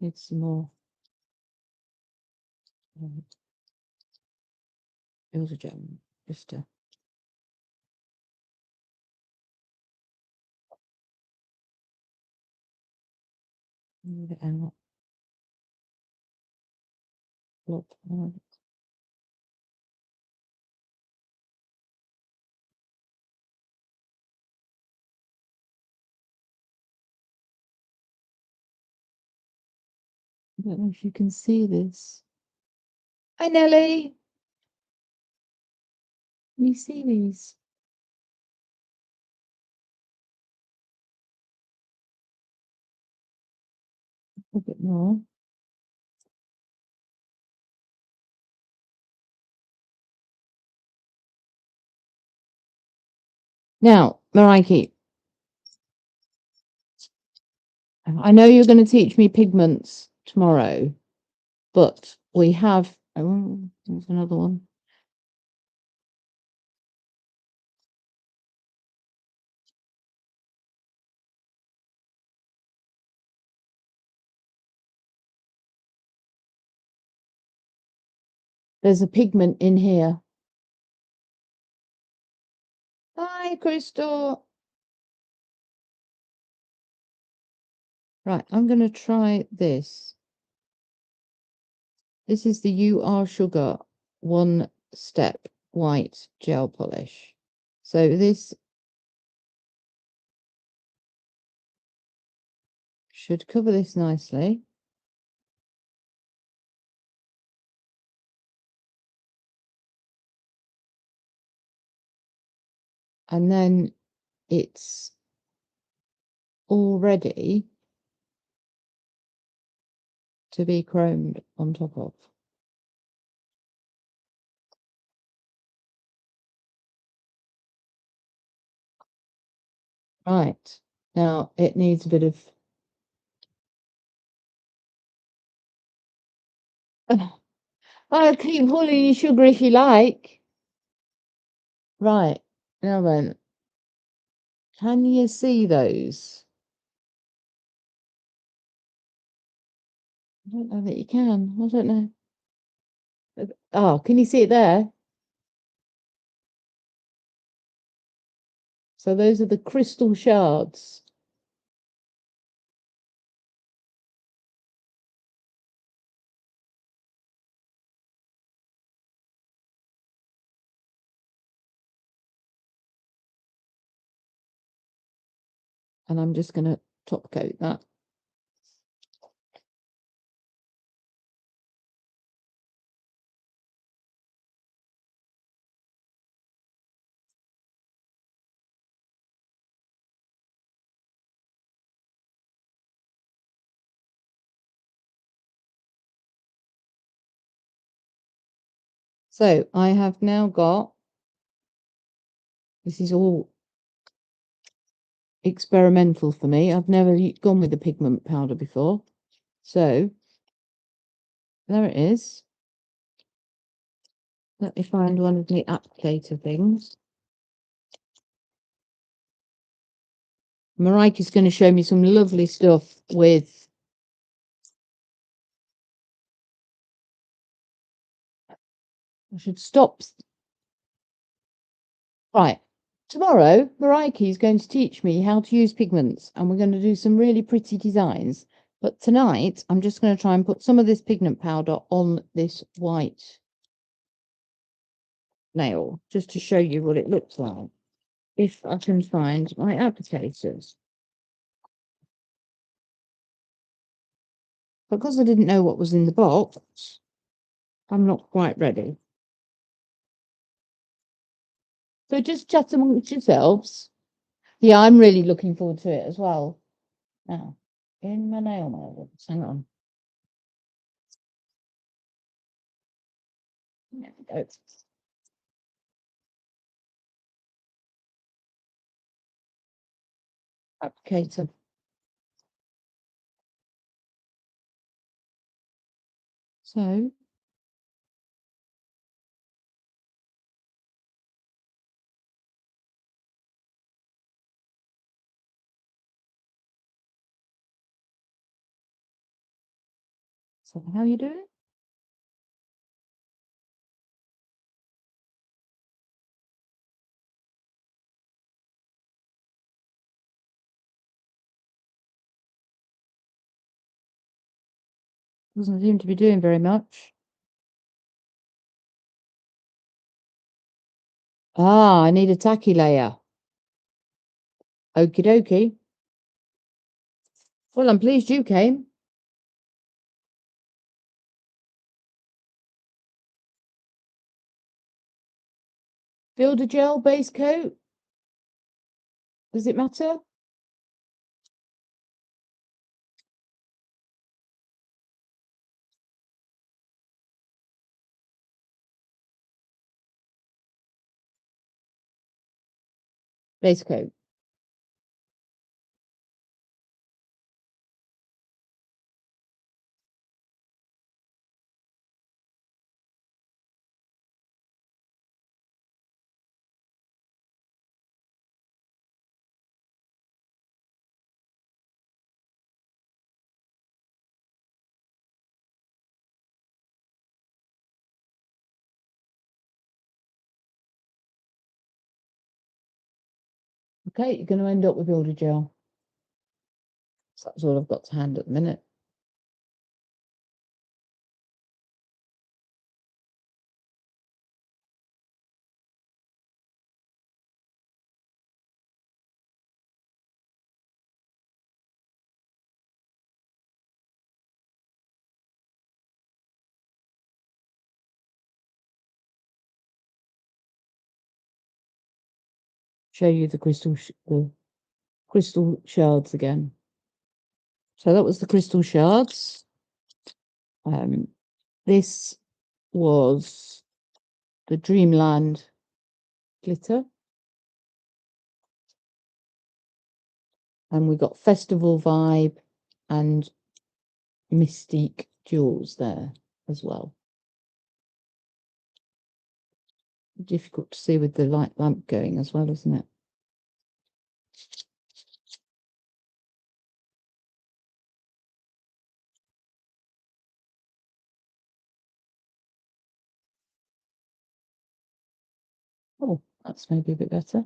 S1: Need some more. Build a gem, just to. Move it out. Look. I don't know if you can see this. Hi, Nelly. Can you see these? A bit more. Now, Maraiki, I know you're going to teach me pigments tomorrow, but we have. Oh, there's another one. There's a pigment in here. Hi, Crystal. Right, I'm going to try this. This is the UR Sugar One Step White Gel Polish. So this should cover this nicely. And then it's all ready to be chromed on top of. Right, now it needs a bit of I'll keep calling you sugar if you like. Right, now then, can you see those? I don't know that you can. I don't know. Oh, can you see it there? So those are the crystal shards. And I'm just going to top coat that. So I have now got, this is all experimental for me. I've never gone with the pigment powder before. So there it is. Let me find one of the applicator things. Marika's going to show me some lovely stuff with I should stop. Right. Tomorrow, Marika is going to teach me how to use pigments, and we're going to do some really pretty designs. But tonight, I'm just going to try and put some of this pigment powder on this white nail, just to show you what it looks like. If I can find my applicators. Because I didn't know what was in the box, I'm not quite ready. So just chat amongst yourselves. Yeah, I'm really looking forward to it as well. Now, in my nail mail, hang on. There we go. Applicator. So how you doing? Doesn't seem to be doing very much. Ah, I need a tacky layer. Okie dokie. Well, I'm pleased you came. Builder gel base coat. Does it matter? Base coat. Okay, you're going to end up with builder gel. So that's all I've got to hand at the minute. Show you the crystal. crystal shards again. So that was the crystal shards. This was the Dreamland glitter. And we got Festival Vibe and Mystique jewels there as well. Difficult to see with the light lamp going as well, isn't it? Oh, that's maybe a bit better.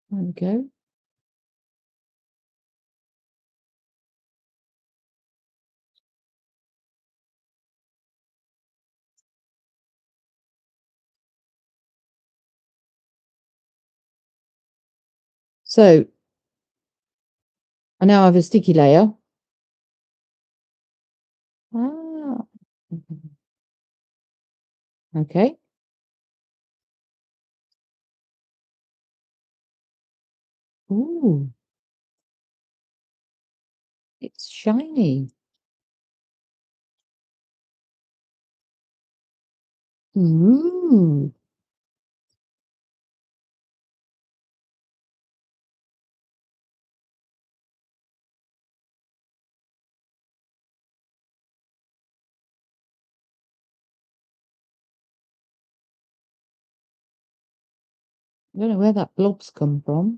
S1: There we go. So I now have a sticky layer. Ah, okay. Ooh, it's shiny. Ooh. I don't know where that blob's come from.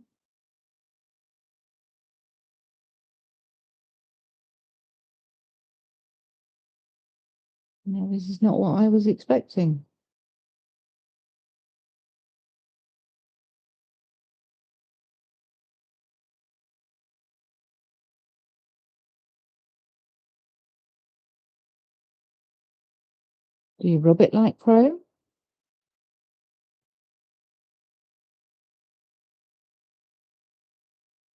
S1: No, this is not what I was expecting. Do you rub it like chrome?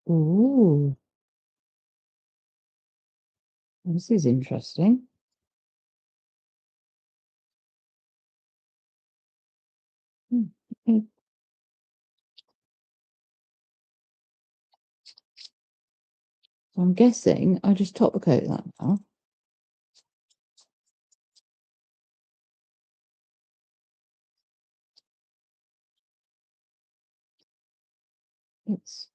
S1: Ooh, this is interesting. Okay. So I'm guessing I just top coat that now. It's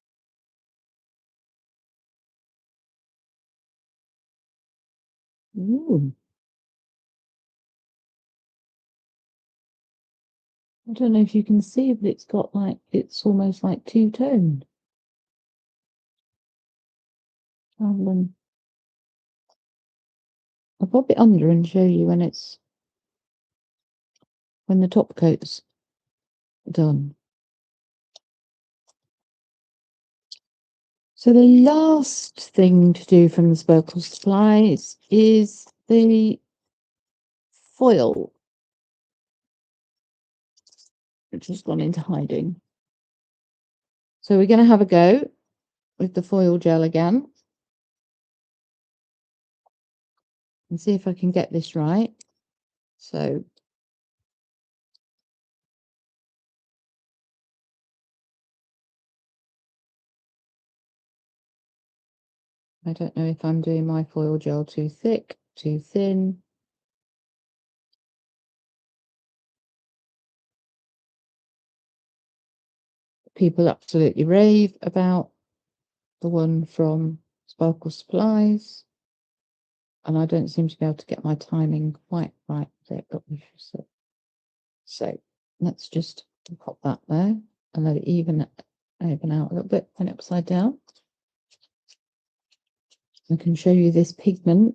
S1: ooh. I don't know if you can see, but it's got like it's almost like two-toned. I'll pop it under and show you when it's when the top coat's done. So the last thing to do from the Sparkle Supplies is the foil, which has gone into hiding. So we're going to have a go with the foil gel again and see if I can get this right. So I don't know if I'm doing my foil gel too thick, too thin. People absolutely rave about the one from Sparkle Supplies, and I don't seem to be able to get my timing quite right there. So let's just pop that there and let it even out a little bit when upside down. I can show you this pigment.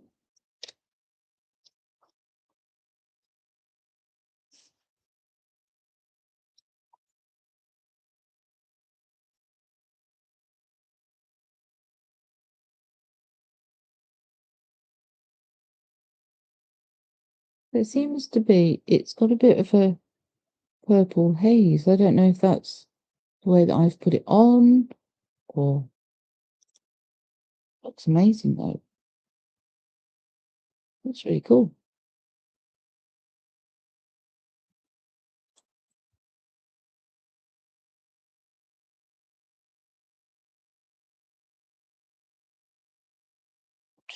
S1: It seems to be, it's got a bit of a purple haze. I don't know if that's the way that I've put it on or looks amazing though. That's really cool.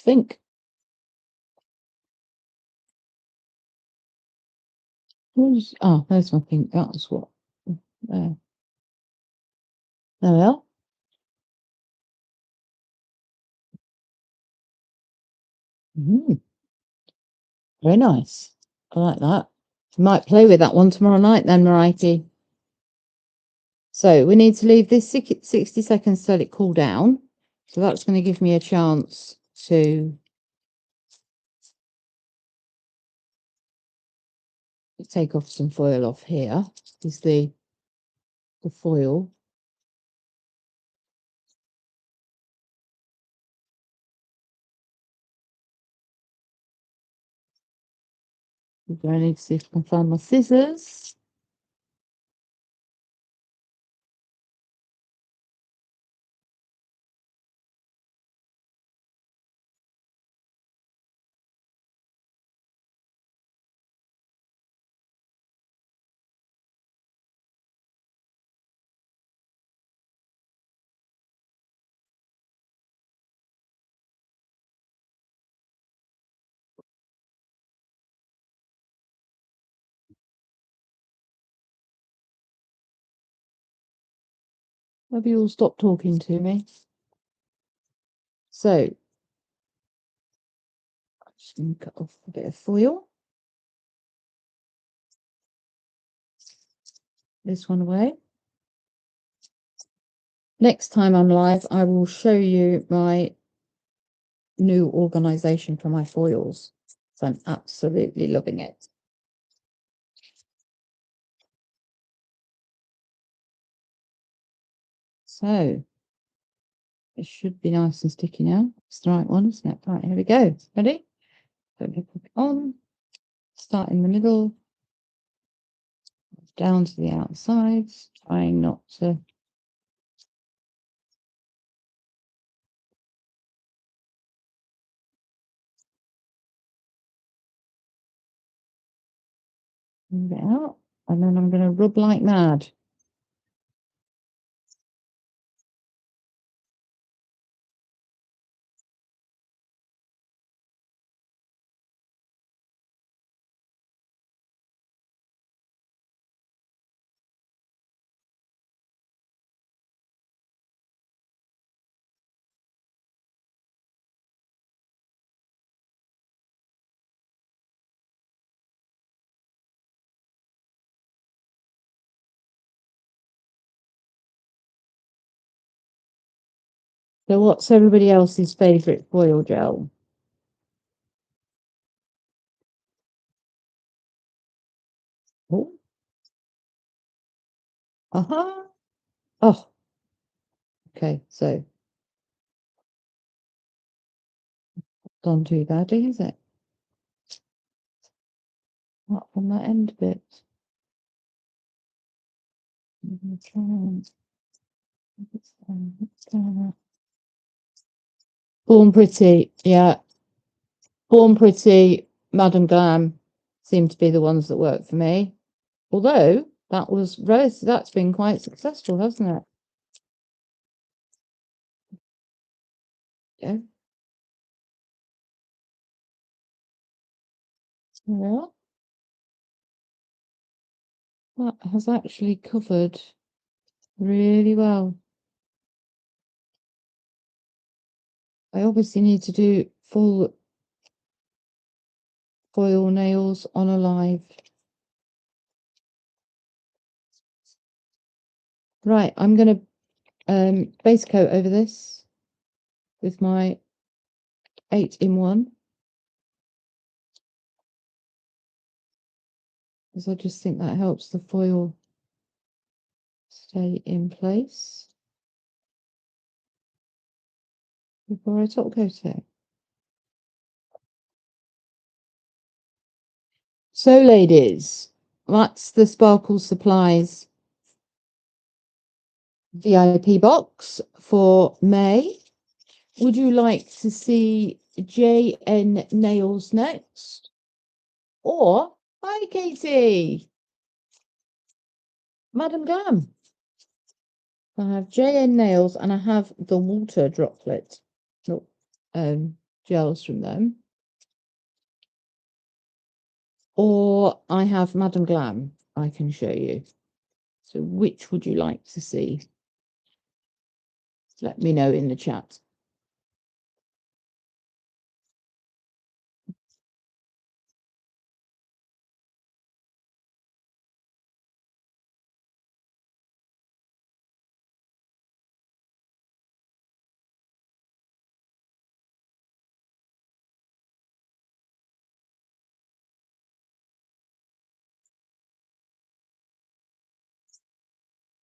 S1: think? Oh, there's my pink. That's what. There. There we are. Very nice. I like that. Might play with that one tomorrow night then, Mariety. So we need to leave this 60 seconds to let it cool down. So that's going to give me a chance to take off some foil off here. This is the foil. I need to see if I can find my scissors. Have you all stopped talking to me? So I'm just going to cut off a bit of foil. This one away. Next time I'm live, I will show you my new organization for my foils. So I'm absolutely loving it. So it should be nice and sticky now. It's the right one, isn't it? Right, here we go. Ready? So we put it on. Start in the middle. Down to the outside. Trying not to. Move it out. And then I'm going to rub like mad. So what's everybody else's favourite foil gel? Oh. Oh, okay, so gone too badly, is it? Not from that end bit. Born Pretty, yeah. Born Pretty, Madam Glam seem to be the ones that work for me. Although that's been quite successful, hasn't it? Yeah. Yeah. That has actually covered really well. I obviously need to do full foil nails on a live. Right, I'm going to base coat over this with my 8-in-1. Because I just think that helps the foil stay in place before I top coat it. So, ladies, that's the Sparkle Supplies VIP box for May. Would you like to see JN Nails next? Or, hi, Katie, Madam Glam. I have JN Nails and I have the water droplet gels from them. Or I have Madam Glam I can show you. So which would you like to see? Let me know in the chat.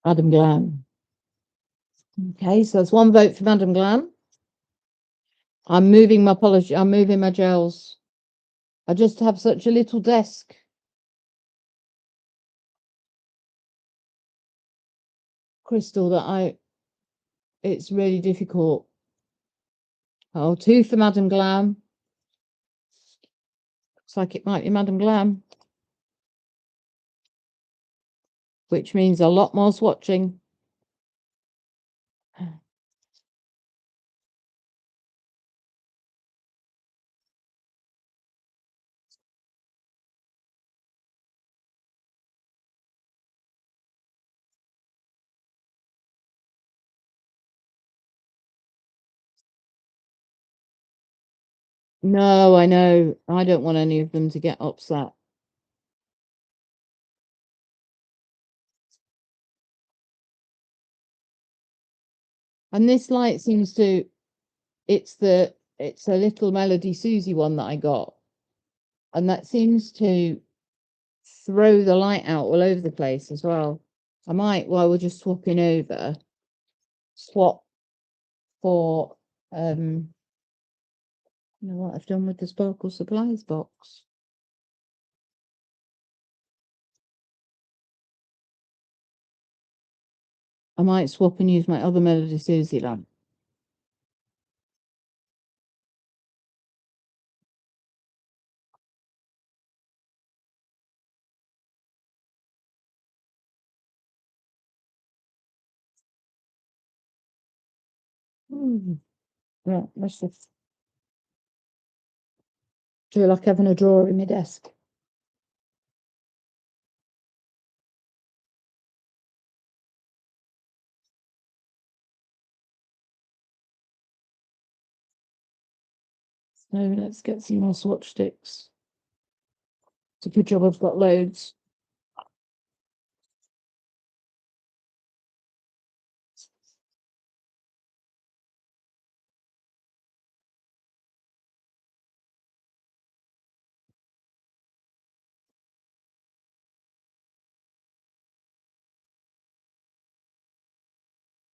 S1: Madam Glam. Okay, so that's one vote for Madam Glam. I'm moving my polish. I'm moving my gels. I just have such a little desk. Crystal, that it's really difficult. Oh, 2 for Madam Glam. Looks like it might be Madam Glam. Which means a lot more swatching. No, I know. I don't want any of them to get upset. And this light seems to, it's a little Melody Susie one that I got. And that seems to throw the light out all over the place as well. I might, while we're just swapping over, swap for, you know what I've done with the Sparkle Supplies box. I might swap and use my other Melody Susie lamp. Right, let's just do like having a drawer in my desk. So let's get some more swatch sticks. It's a good job I've got loads.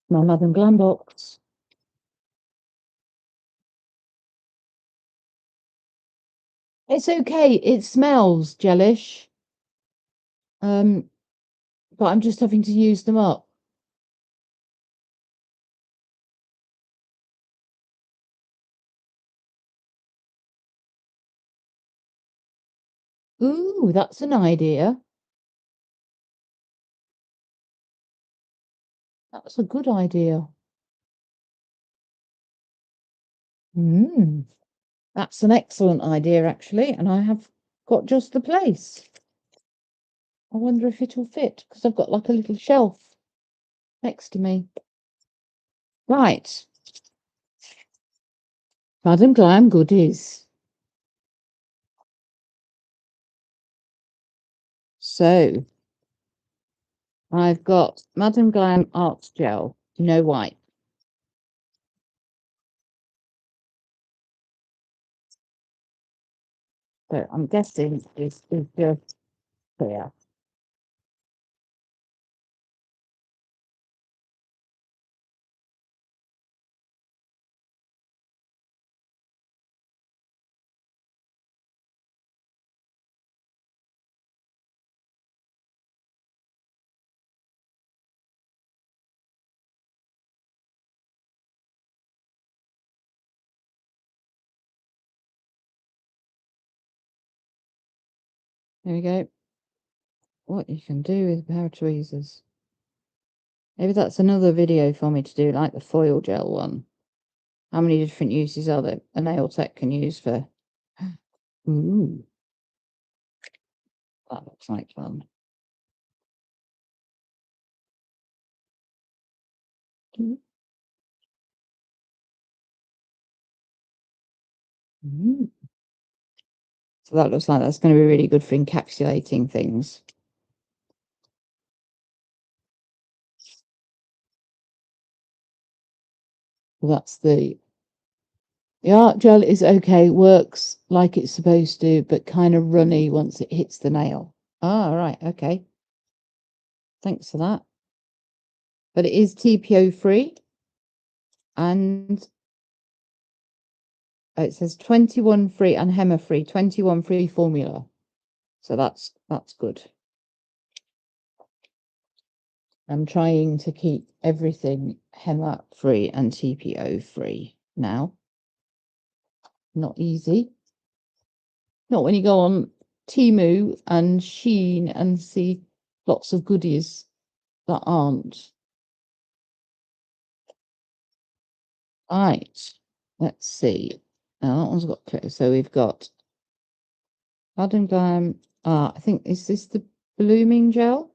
S1: My Madam Glam box. It's okay. It smells gelish. But I'm just having to use them up. Ooh, that's an idea. That's a good idea. That's an excellent idea, actually, and I have got just the place. I wonder if it'll fit, because I've got like a little shelf next to me. Right. Madam Glam goodies. So, I've got Madam Glam Art Gel, no white. So, I'm guessing this is just clear. There we go. What you can do with a pair of tweezers. Maybe that's another video for me to do, like the foil gel one. How many different uses are there a nail tech can use for? Ooh, that looks like fun. So that looks like that's going to be really good for encapsulating things. That's the art gel is okay, works like it's supposed to, but kind of runny once it hits the nail. Ah, right, okay. Thanks for that. But it is TPO free, and it says 21 free and HEMA free, 21 free formula. So that's good. I'm trying to keep everything HEMA free and TPO free now. Not easy. Not when you go on Temu and Shein and see lots of goodies that aren't. Right. Let's see. Now that one's got clear. So we've got Madam Glam. I think, is this the blooming gel?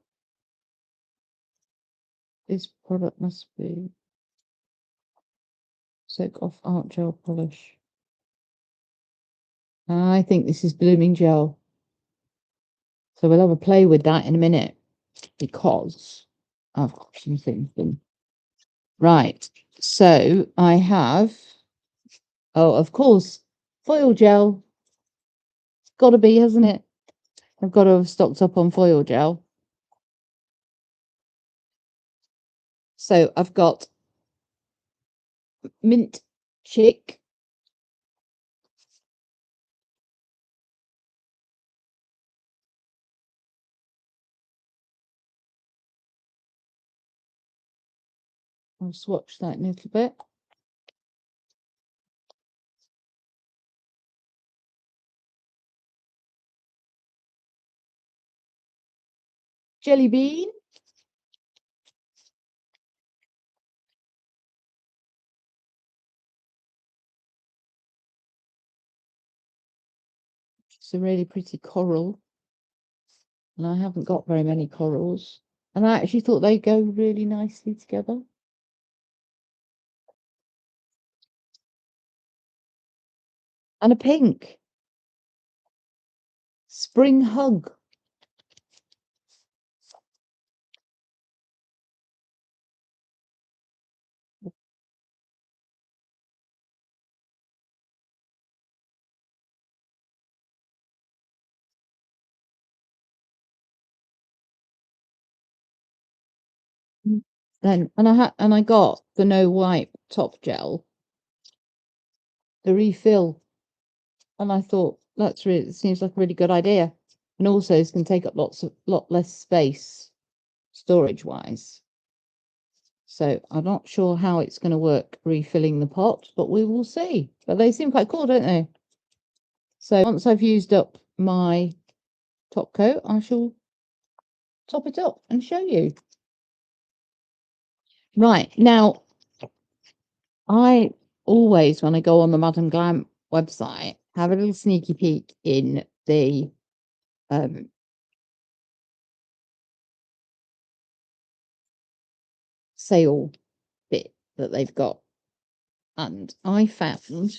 S1: This product must be soak off art gel polish. I think this is blooming gel. So we'll have a play with that in a minute because I've got something. Right. So I have, oh, of course, foil gel. It's got to be, hasn't it? I've got to have stocked up on foil gel. So I've got mint chick. I'll swatch that in a little bit. Jelly bean. It's a really pretty coral. And I haven't got very many corals. And I actually thought they go really nicely together. And a pink. Spring hug. Then and I got the no wipe top gel, the refill, and I thought it seems like a really good idea, and also it's going to take up lot less space storage wise. So I'm not sure how it's going to work refilling the pot, but we will see. But they seem quite cool, don't they? So once I've used up my top coat, I shall top it up and show you. Right, now, I always, when I go on the Madam Glam website, have a little sneaky peek in the sale bit that they've got. And I found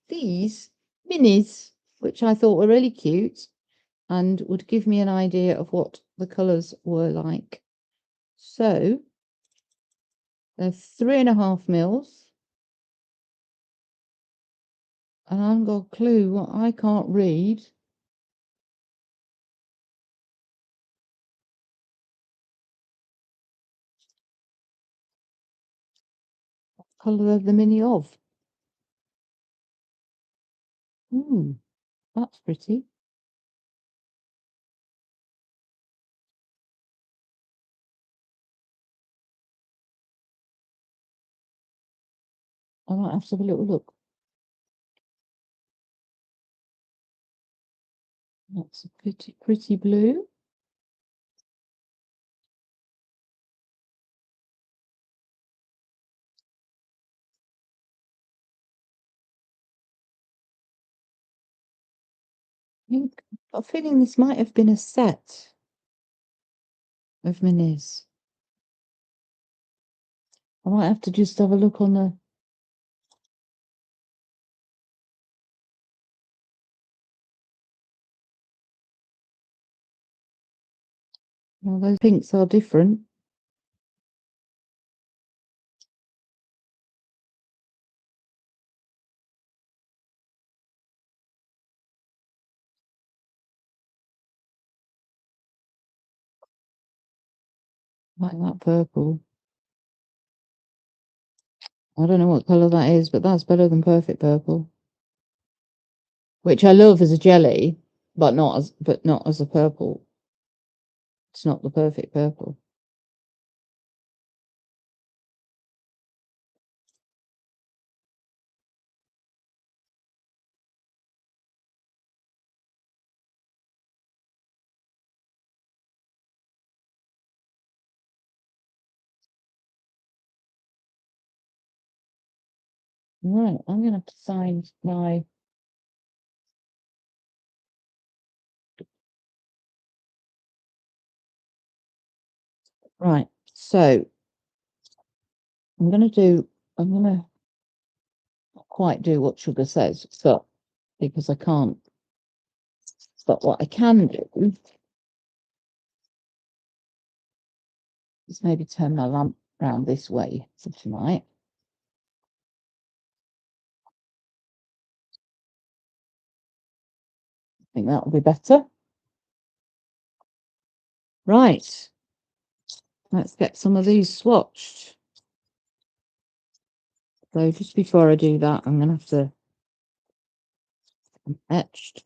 S1: these minis, which I thought were really cute and would give me an idea of what the colours were like. So they're 3.5 mils. And I haven't got a clue what I can't read. What colour are the mini of? Ooh, that's pretty. I might have to have a little look. That's a pretty blue. think I've got a feeling this might have been a set of minis. I might have to just have a look on the. Well, those pinks are different. Like that purple. I don't know what colour that is, but that's better than perfect purple. Which I love as a jelly, but not as a purple. It's not the perfect purple. Right, I'm going to have to sign my. Right, so I'm going to not quite do what Sugar says, but because I can't. But what I can do is maybe turn my lamp round this way for tonight. I think that'll be better. Right, let's get some of these swatched. So just before I do that, I'm going to have to etched.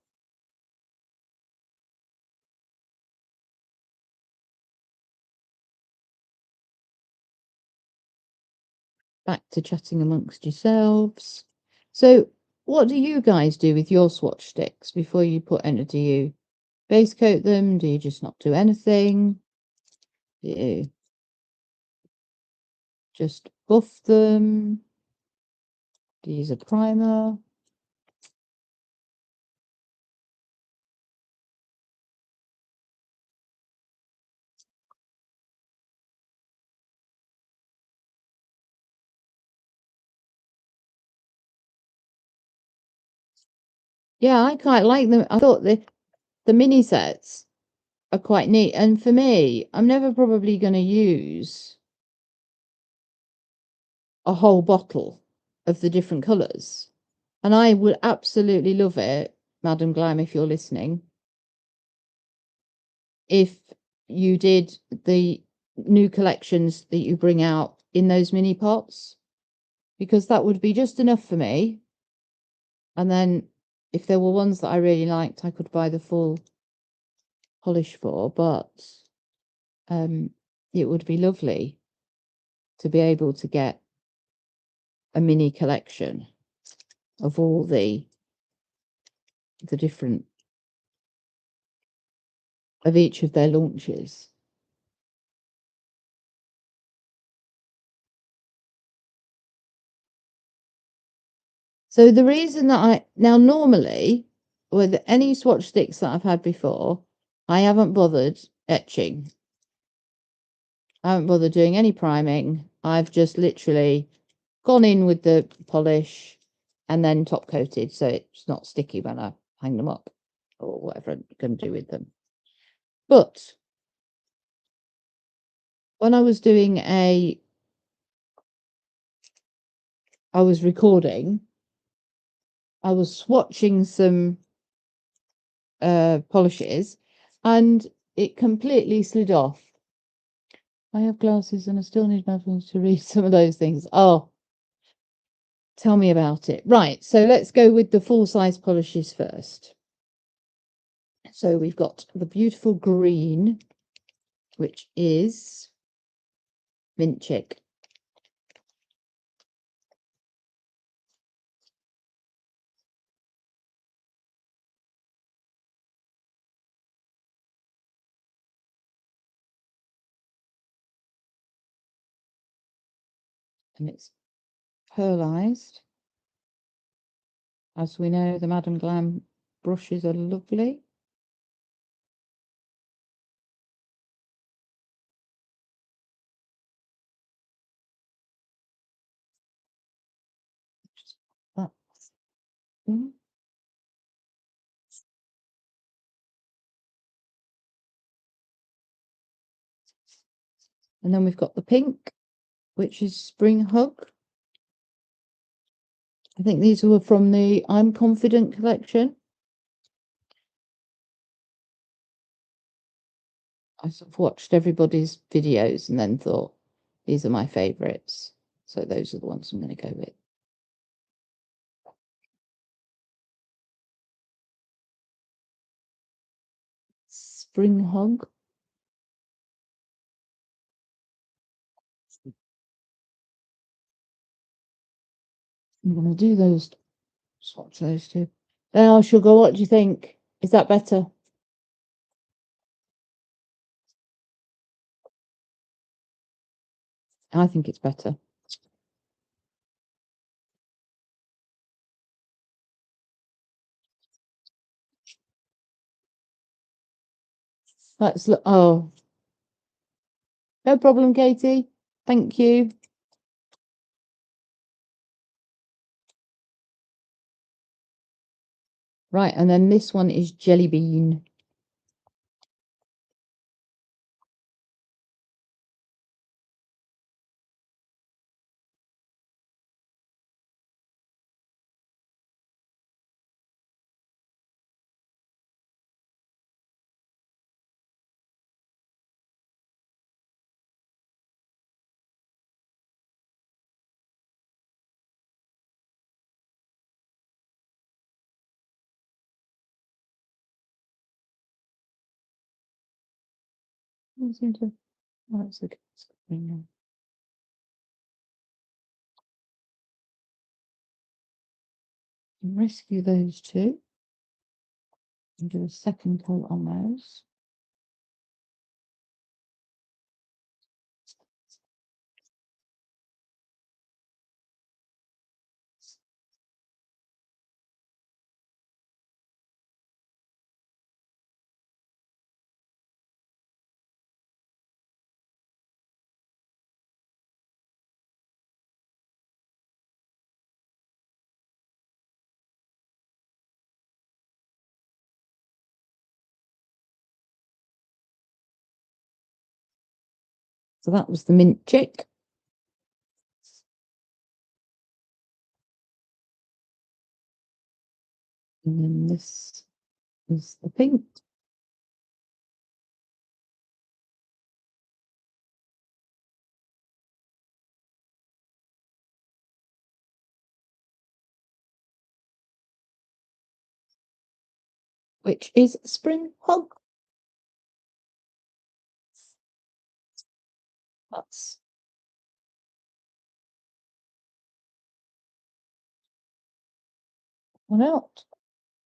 S1: Back to chatting amongst yourselves. So what do you guys do with your swatch sticks before you put any? Do you base coat them? Do you just not do anything? Do you just buff them? Do you use a primer? Yeah, I quite like them. I thought the mini sets are quite neat. And for me, I'm never probably going to use a whole bottle of the different colours. And I would absolutely love it, Madam Glam, if you're listening, if you did the new collections that you bring out in those mini pots, because that would be just enough for me. And then if there were ones that I really liked, I could buy the full polish for, but it would be lovely to be able to get a mini collection of all the different of each of their launches. So the reason that normally with any swatch sticks that I've had before, I haven't bothered etching. I haven't bothered doing any priming. I've just literally gone in with the polish and then top coated so it's not sticky when I hang them up or whatever I'm going to do with them. But when I was doing I was recording, I was swatching some polishes and it completely slid off. I have glasses and I still need my phone to read some of those things. Oh, tell me about it. Right, so let's go with the full-size polishes first. So we've got the beautiful green, which is Mint Chick. And it's pearlized. As we know, the Madam Glam brushes are lovely. That. And then we've got the pink, which is Spring Hug. I think these were from the I'm Confident collection. I sort of watched everybody's videos and then thought, these are my favourites. So those are the ones I'm going to go with. Spring Hug. I'm going to do those, swatch those two. Now, Sugar, what do you think? Is that better? I think it's better. Let's look. Oh, no problem, Katie. Thank you. Right, and then this one is Jelly Bean. That's okay. Rescue those two and do a second coat on those. So that was the mint chick. And then this is the pink. Which is Spring Hug. That's one out.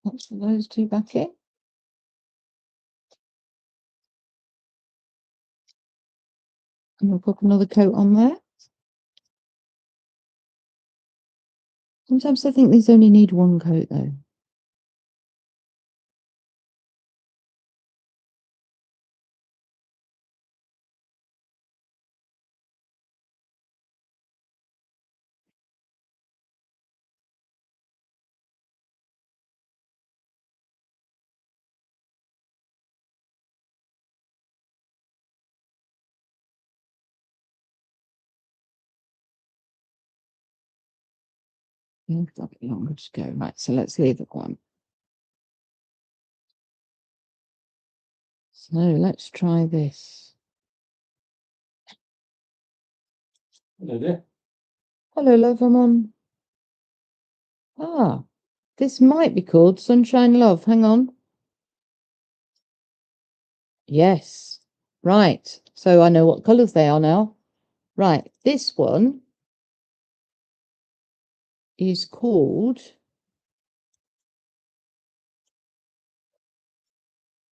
S1: Let's put those two back in. And we'll put another coat on there. Sometimes I think these only need one coat though. It's a bit longer to go. Right, so let's leave it one. So let's try this.
S2: Hello there.
S1: Hello, love, I'm on. Ah, this might be called Sunshine Love. Hang on. Yes. Right. So I know what colours they are now. Right. This one is called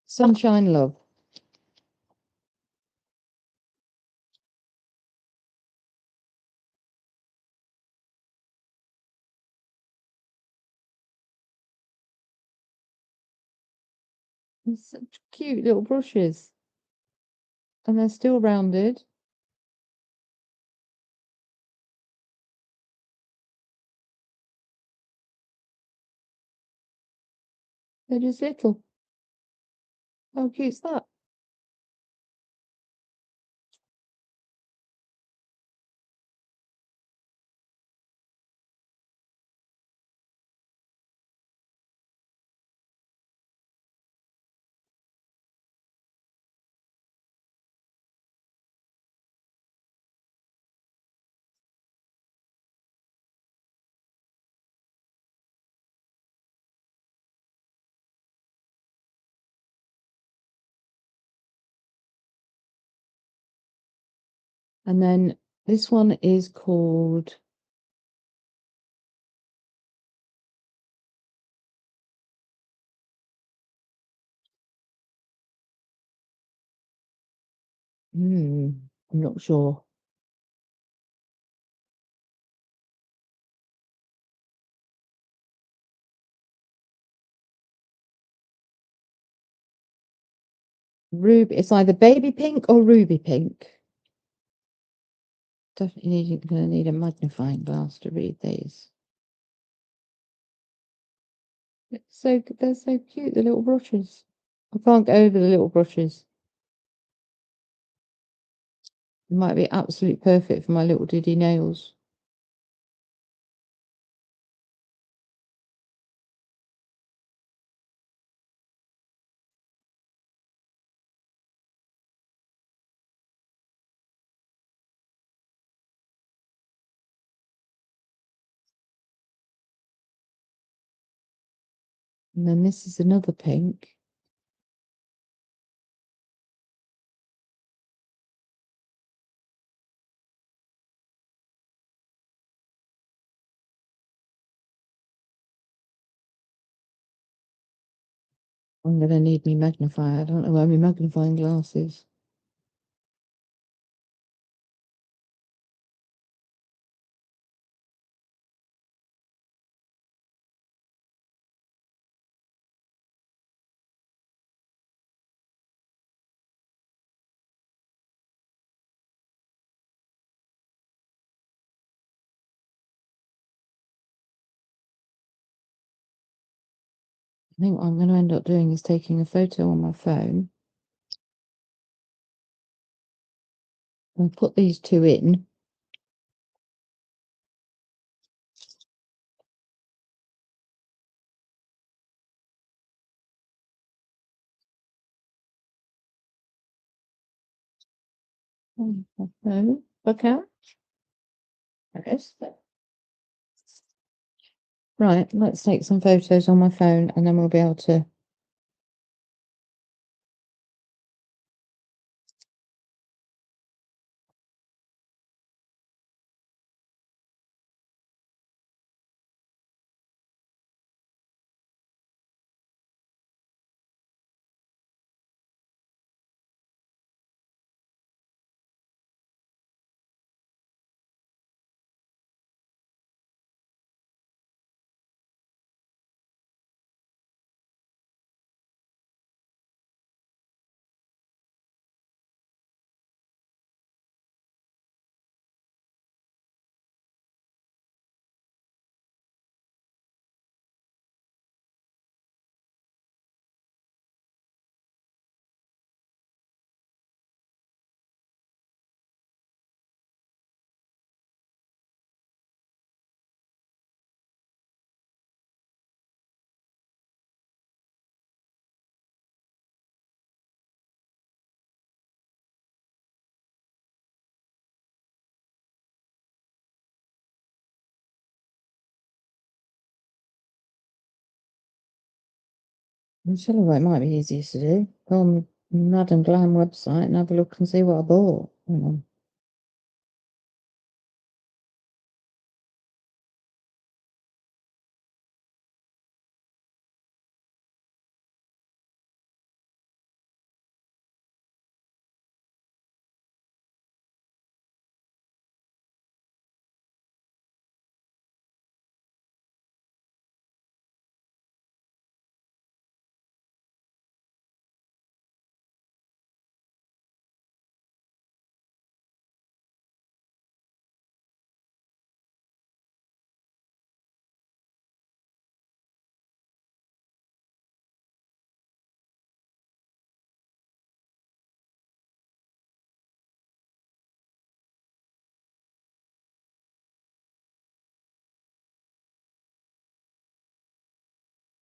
S1: Sunshine Love. They're such cute little brushes. And they're still rounded. They're just little. How cute's that? And then this one is called I'm not sure. Ruby, it's either baby pink or ruby pink. Definitely gonna need a magnifying glass to read these. They're so cute, the little brushes. I can't get over the little brushes. It might be absolutely perfect for my little diddy nails. And then this is another pink. I'm going to need me magnifier. I don't know where my magnifying glass is. I think what I'm going to end up doing is taking a photo on my phone. I'll put these two in. Okay. Yes. Right, let's take some photos on my phone and then we'll be able to. I'm sure it might be easiest to do. Go on the Madam Glam website and have a look and see what I bought. Hang on.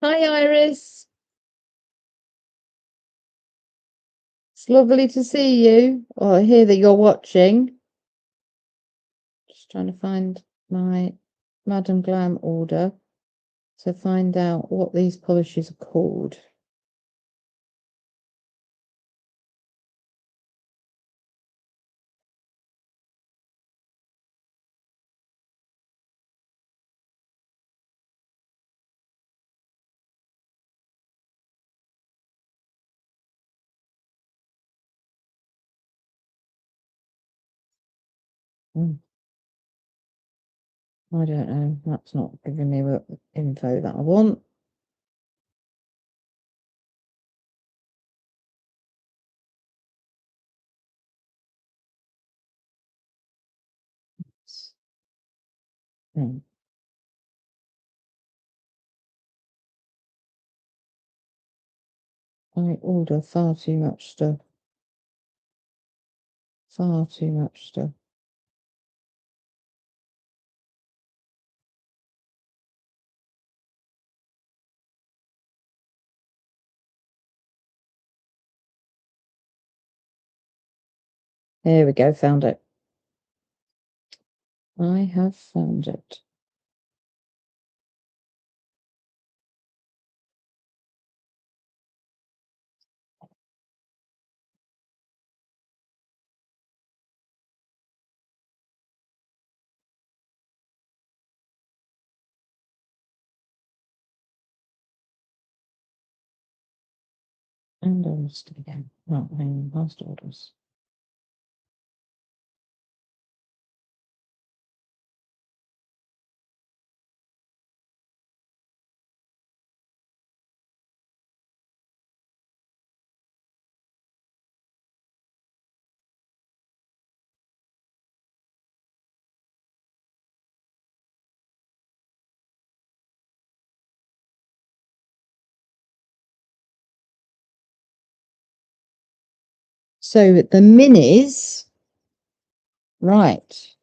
S1: Hi, Iris. It's lovely to see you. Oh, I hear that you're watching. Just trying to find my Madam Glam order to find out what these polishes are called. I don't know. That's not giving me the info that I want. I order far too much stuff. Far too much stuff. Here we go, found it. I have found it. And I lost it again. Not hanging past orders. So the minis, right.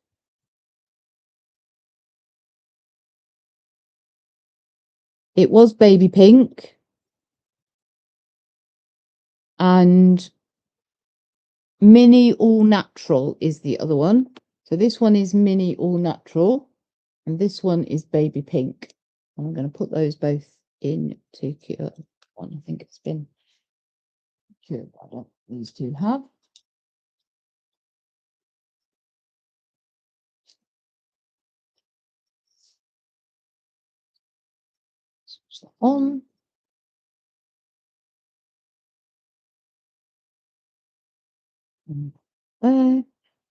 S1: It was baby pink and mini all natural is the other one. So this one is mini all natural and this one is baby pink. And I'm going to put those both into cure one. I think it's been cured. I don't these two have. Switch that on. There.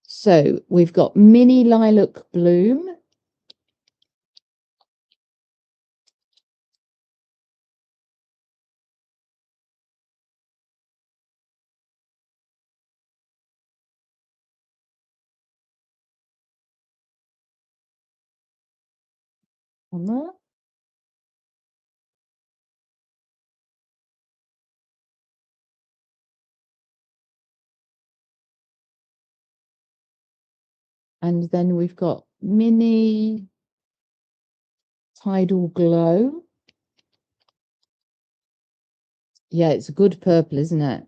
S1: So we've got mini lilac bloom. On there. And then we've got mini tidal glow. Yeah, it's a good purple, isn't it?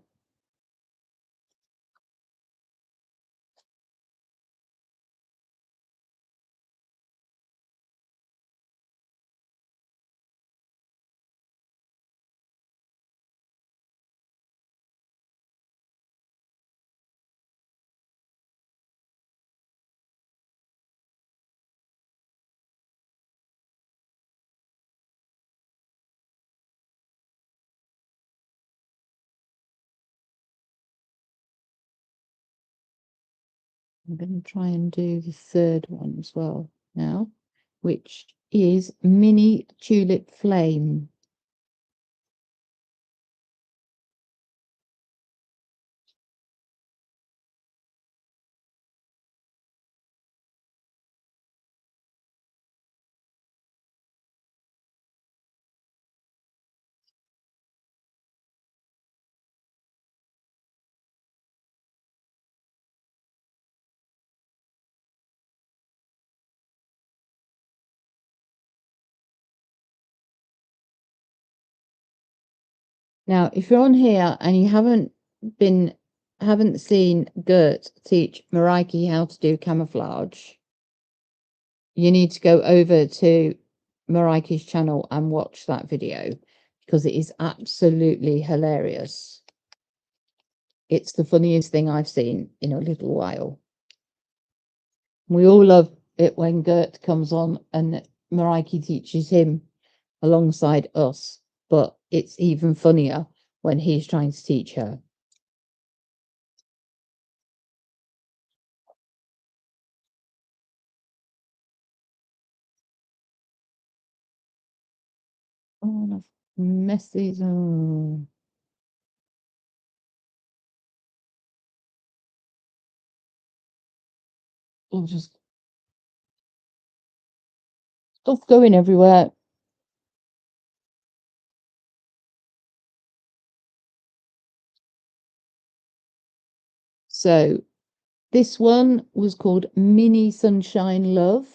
S1: I'm going to try and do the third one as well now, which is mini tulip flame. Now, if you're on here and you haven't seen Gert teach Mareike how to do camouflage, you need to go over to Mareike's channel and watch that video because it is absolutely hilarious. It's the funniest thing I've seen in a little while. We all love it when Gert comes on and Mareike teaches him alongside us, but it's even funnier when he's trying to teach her. Oh, I've messed these. Oh. I'll just stuff going everywhere. So this one was called Mini Sunshine Love.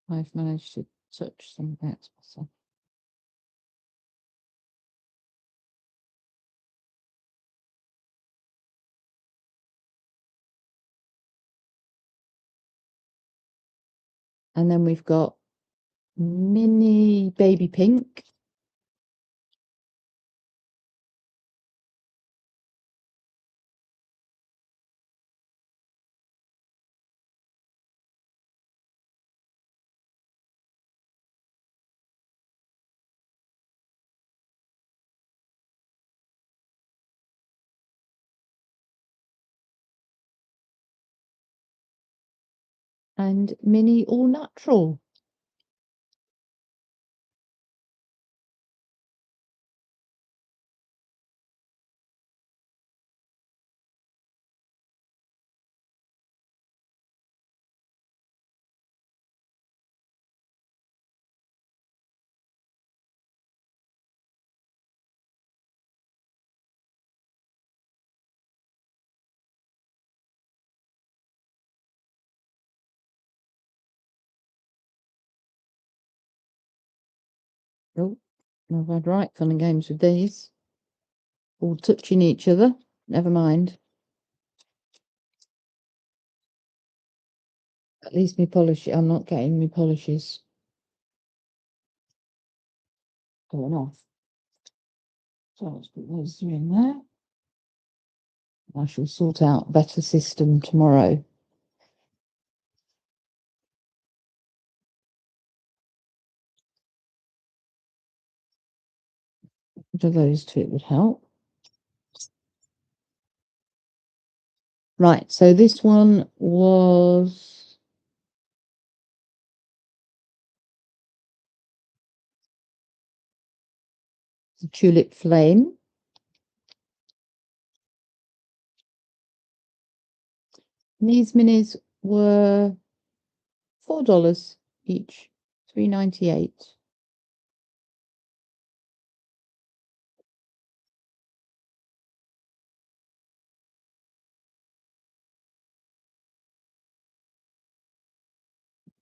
S1: I've managed to touch some bits myself. And then we've got Mini Baby Pink. And Mini All Natural. Oh, I've had right fun and games with these. All touching each other. Never mind. At least me polish. I'm not getting me polishes going off. So let's put those three in there. I shall sort out a better system tomorrow. Do those two, it would help. Right, so this one was the Tulip Flame. And these minis were $4 each, $3.98.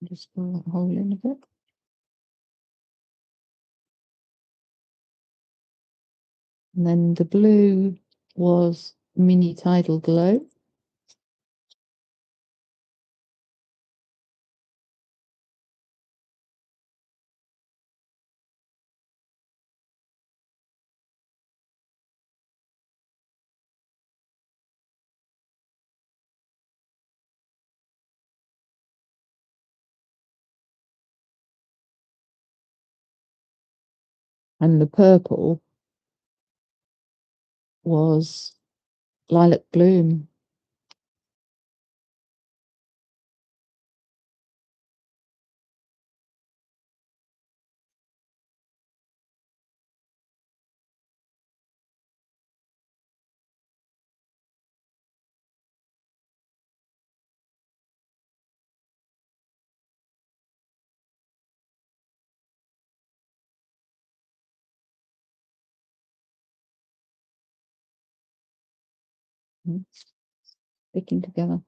S1: Just fill that hole in a bit. And then the blue was Mini Tidal Glow. And the purple was Lilac Bloom. Sticking together.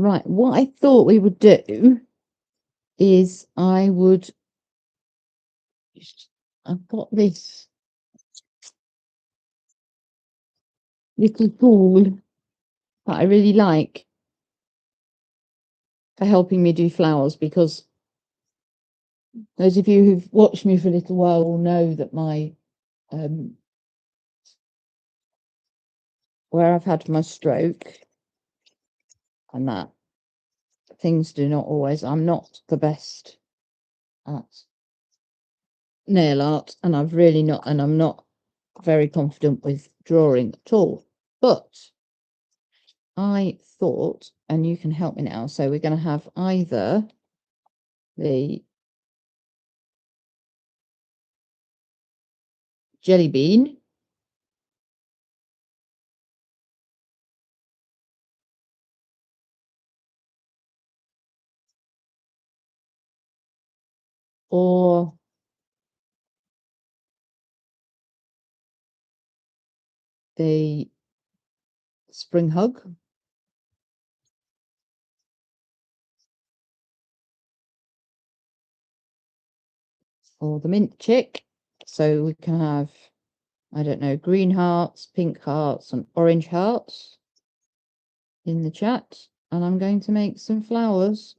S1: Right, what I thought we would do is I've got this little tool that I really like for helping me do flowers, because those of you who've watched me for a little while will know that my where I've had my stroke and that things do not always, I'm not the best at nail art, and I'm not very confident with drawing at all. But I thought, and you can help me now, so we're going to have either the jelly bean or the spring hug, or the mint chick. So we can have, I don't know, green hearts, pink hearts, and orange hearts in the chat. And I'm going to make some flowers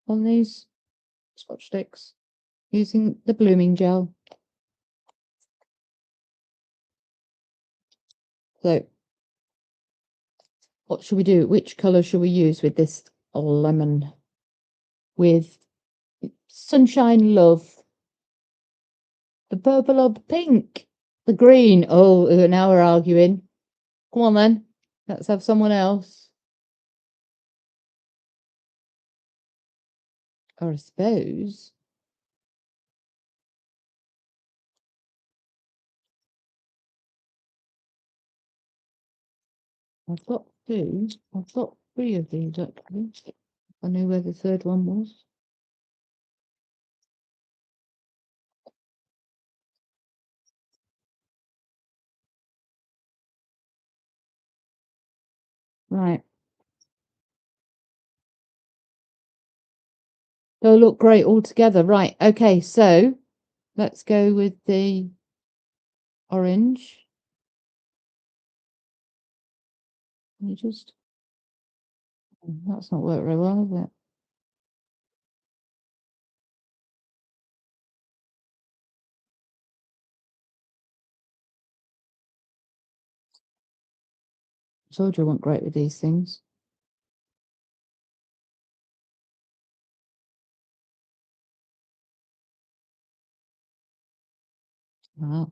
S1: on these Scotch sticks using the blooming gel. So what should we do? Which colour should we use with this lemon? With Sunshine Love, the purple or the pink, the green. Oh, now we're arguing. Come on then, let's have someone else. Or I suppose I've got three of these actually. I knew where the third one was. Right. They'll look great all together. Right. Okay. So let's go with the orange. You just, that's not worked very well, is it? Told you I want great with these things. Wow.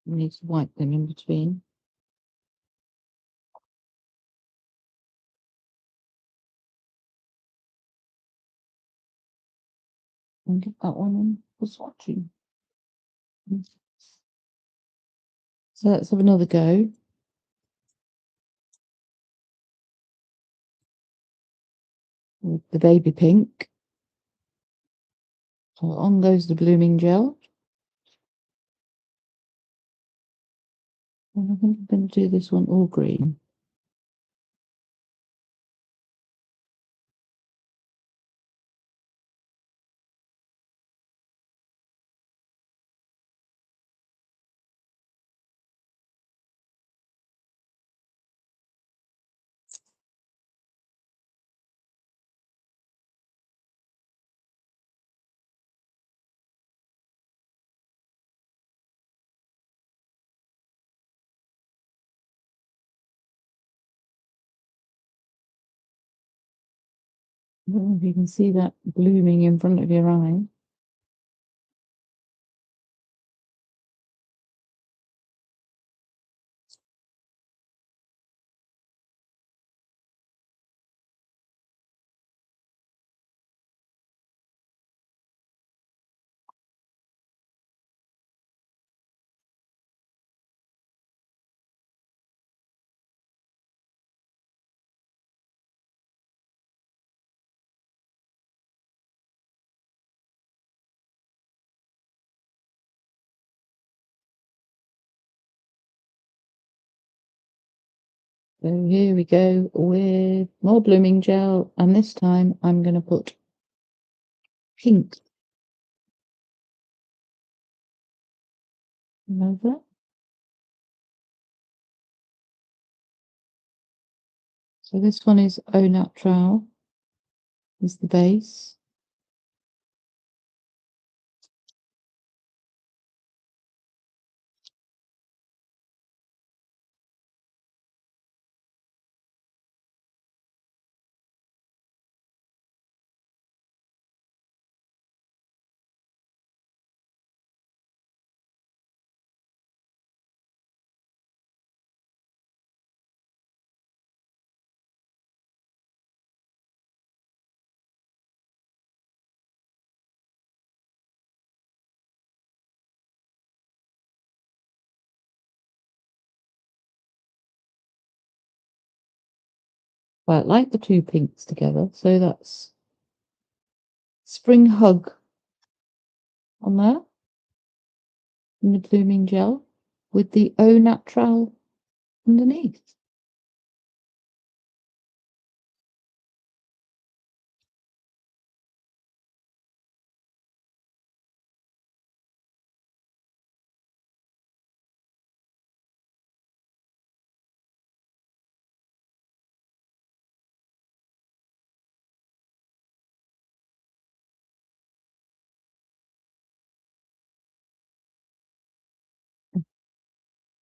S1: We need to wipe them in between. And get that one in for swatching. So let's have another go. With the baby pink. So on goes the blooming gel. And I think I'm going to do this one all green. I don't know if you can see that blooming in front of your eye. So here we go with more blooming gel, and this time I'm going to put pink over. So this one is Au Naturel, is the base. Quite like the two pinks together, so that's Spring Hug on there in the blooming gel with the Au Naturel underneath.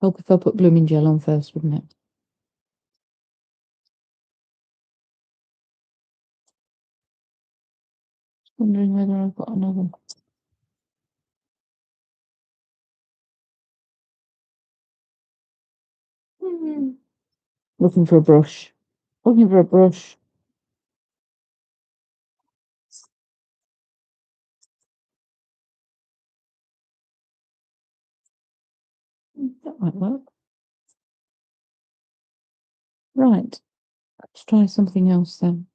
S1: Help if I put blooming gel on first, wouldn't it? Just wondering whether I've got another. Looking for a brush. Looking for a brush. That might work. Right. Let's try something else then.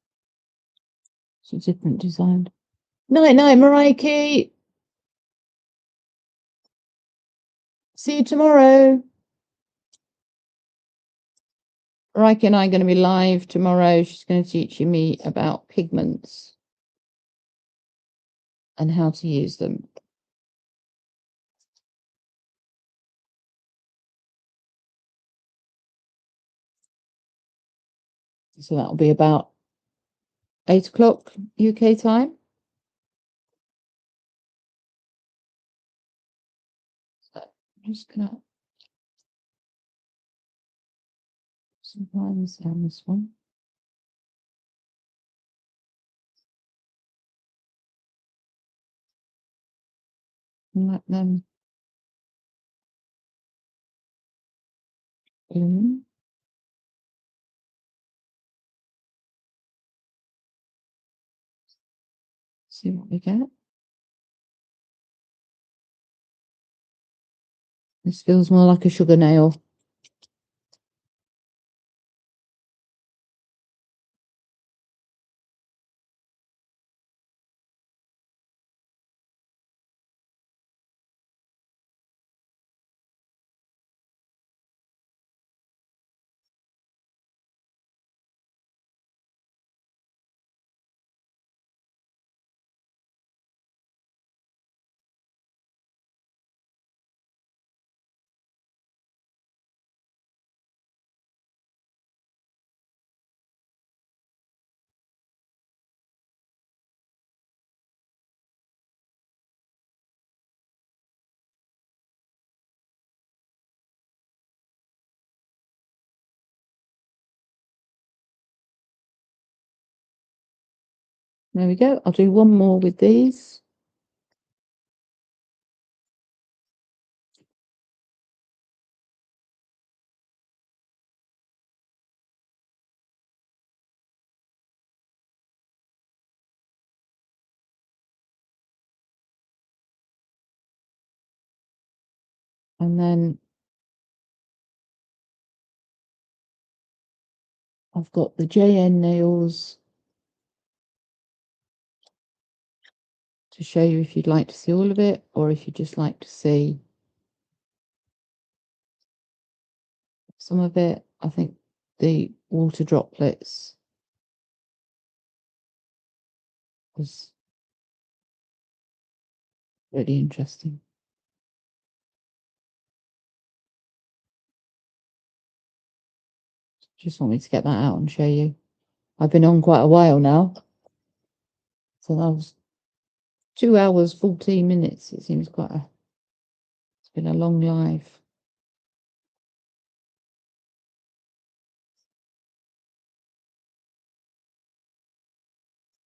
S1: It's a different design. Night night, Mariah. See you tomorrow. Mariah and I are going to be live tomorrow. She's going to teach me about pigments and how to use them. So that'll be about 8 o'clock UK time. So I'm just going to some lines down this one. And let them bloom. See what we get. This feels more like a sugar nail. There we go. I'll do one more with these. And then I've got the JN nails to show you if you'd like to see all of it, or if you'd just like to see some of it. I think the water droplets was really interesting. Just want me to get that out and show you. I've been on quite a while now. So that was 2 hours, 14 minutes. It seems it's been a long live.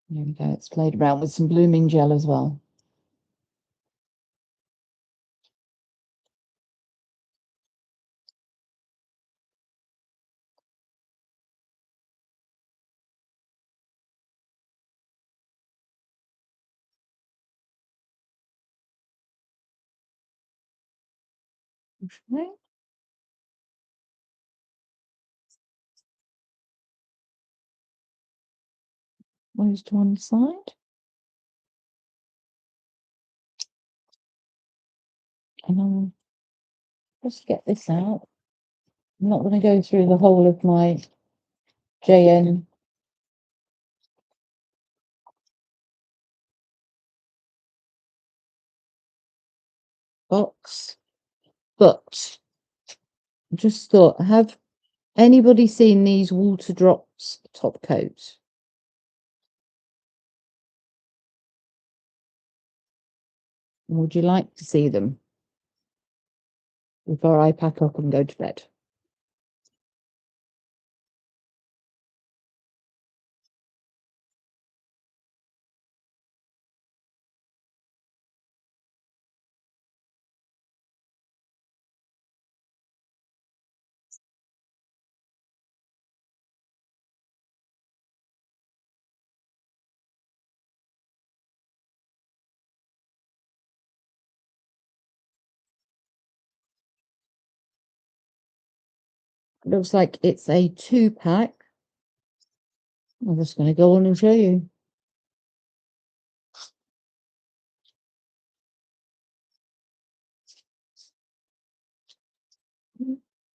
S1: There we go. It's played around with some blooming gel as well. Okay. Those to one side. And then just get this out. I'm not going to go through the whole of my JN box, but I just thought, have anybody seen these water drops top coat? Would you like to see them before I pack up and go to bed? Looks like it's a 2-pack. I'm just going to go on and show you.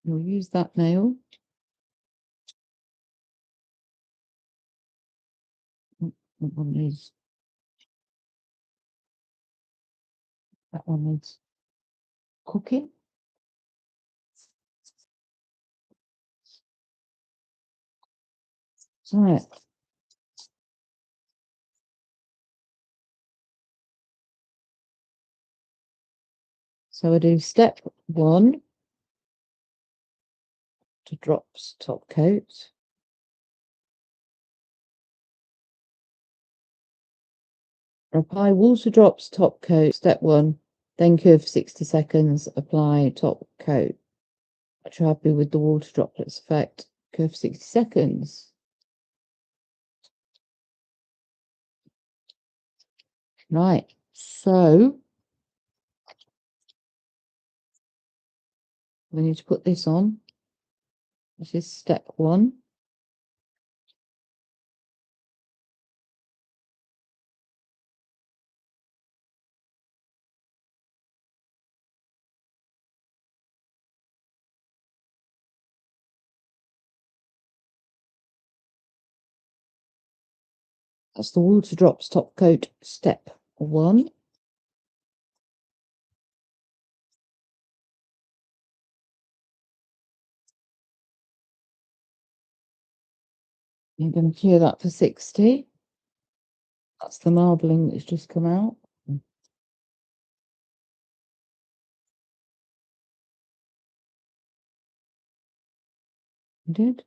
S1: We'll use that nail. That one needs cooking. Right. So I do step 1 to drops top coat. Apply water drops top coat, step 1, then cure for 60 seconds, apply top coat. Much happy with the water droplets effect, cure for 60 seconds. Right, so we need to put this on. This is step 1. That's the water drops top coat, step 1. I'm going to cure that for 60. That's the marbling that's just come out. Did.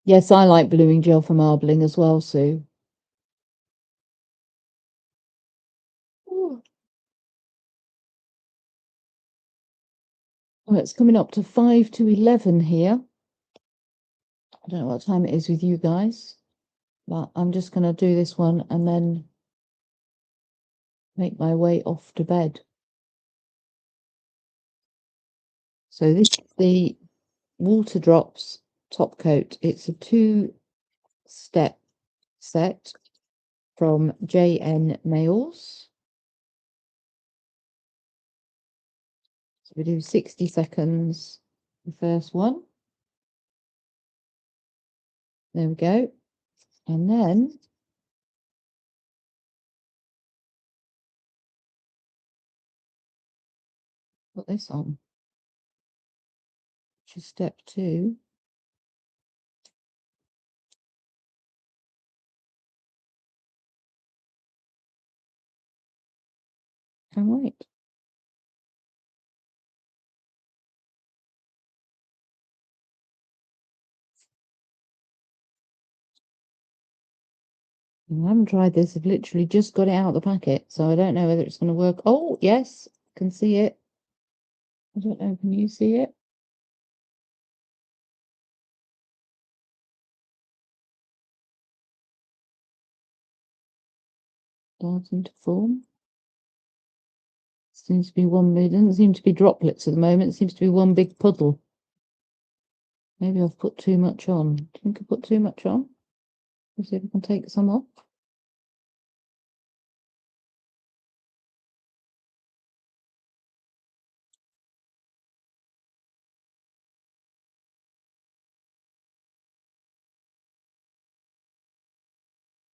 S1: Yes, I like bluing gel for marbling as well, Sue. Ooh. Well, it's coming up to 5 to 11 here. I don't know what time it is with you guys, but I'm just going to do this one and then make my way off to bed. So this is the Water Drops top coat. It's a 2-step set from JN Nails. So we do 60 seconds, the first one. There we go. And then put this on, which is step 2. And wait. I haven't tried this. I've literally just got it out of the packet, so I don't know whether it's going to work. Oh, yes, I can see it. I don't know. Can you see it? Starting to form. Seems to be one. It doesn't seem to be droplets at the moment. It seems to be one big puddle. Maybe I've put too much on. Do you think I put too much on? Let's see if I can take some off.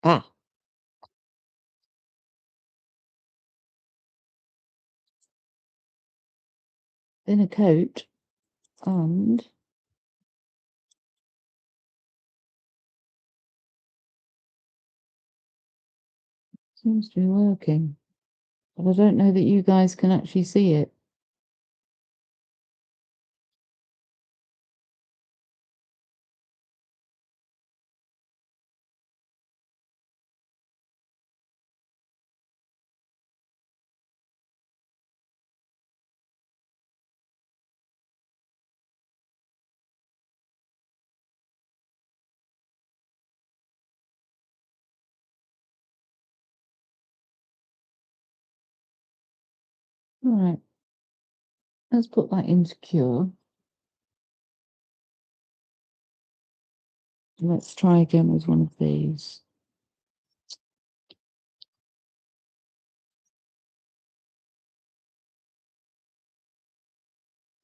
S1: Ah, thinner coat, and seems to be working. But I don't know that you guys can actually see it. Right, let's put that into cure. Let's try again with one of these.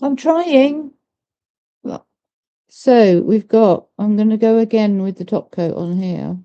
S1: I'm trying. So we've got, I'm going to go again with the top coat on here.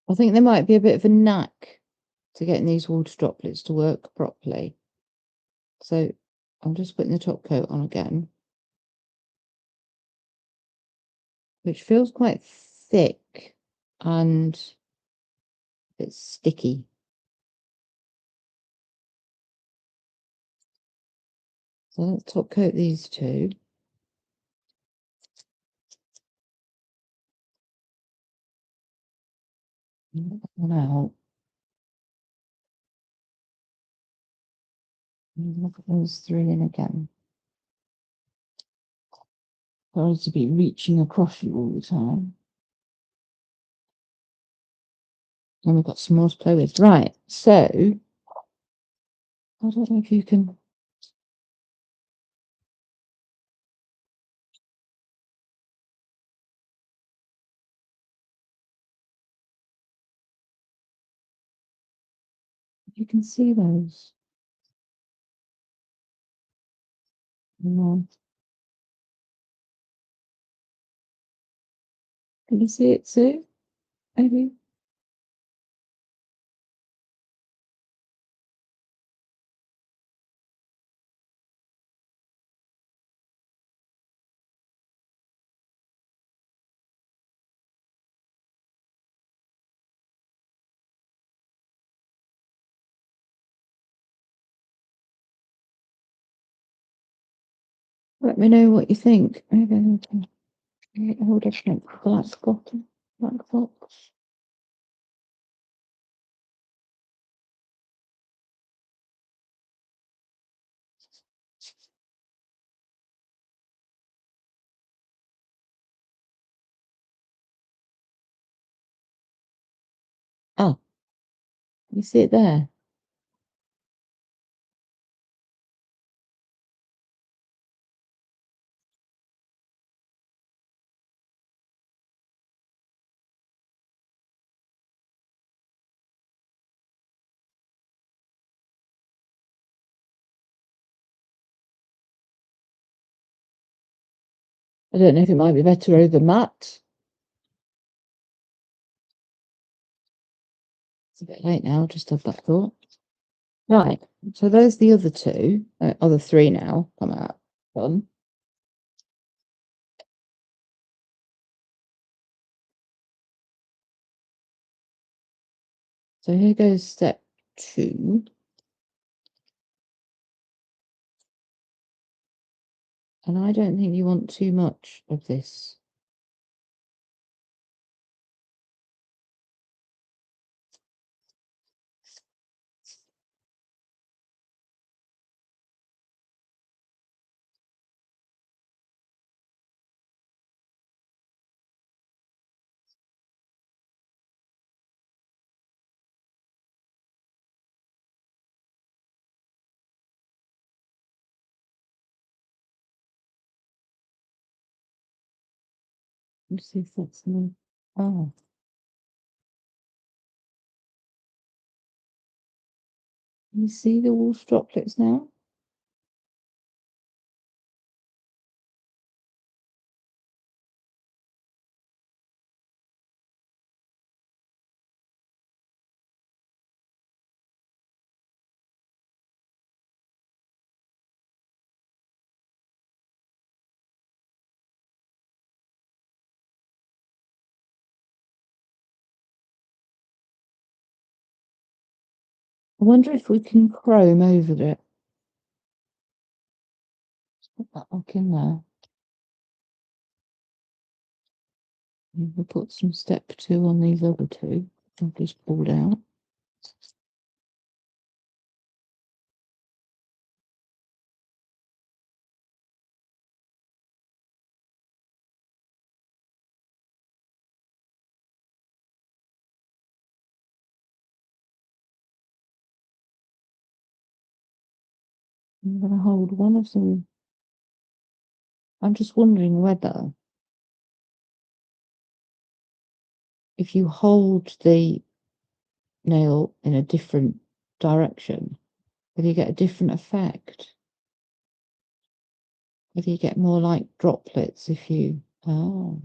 S1: I think there might be a bit of a knack to getting these water droplets to work properly. So I'm just putting the top coat on again, which feels quite thick and it's sticky. So let's top coat these two. One out. Look at those 3 in again. Sorry to be reaching across you all the time. And we've got some more to play with. Right, so I don't know if you can. You can see those. No. Can you see it too? Maybe. Let me know what you think. Maybe I can create a whole different black bottom, black box. Oh, you see it there? I don't know if it might be better over matte. It's a bit late now, just had that thought. Right, so there's the other two, other three now come out. Done. So here goes step 2. And I don't think you want too much of this. Let's see if that's enough. Oh. You see the water droplets now? I wonder if we can chrome over it. Put that back in there. And we'll put some step 2 on these other two. I've just pulled out. I'm going to hold one of them. I'm just wondering whether if you hold the nail in a different direction, whether you get a different effect. Whether you get more like droplets if you... Oh.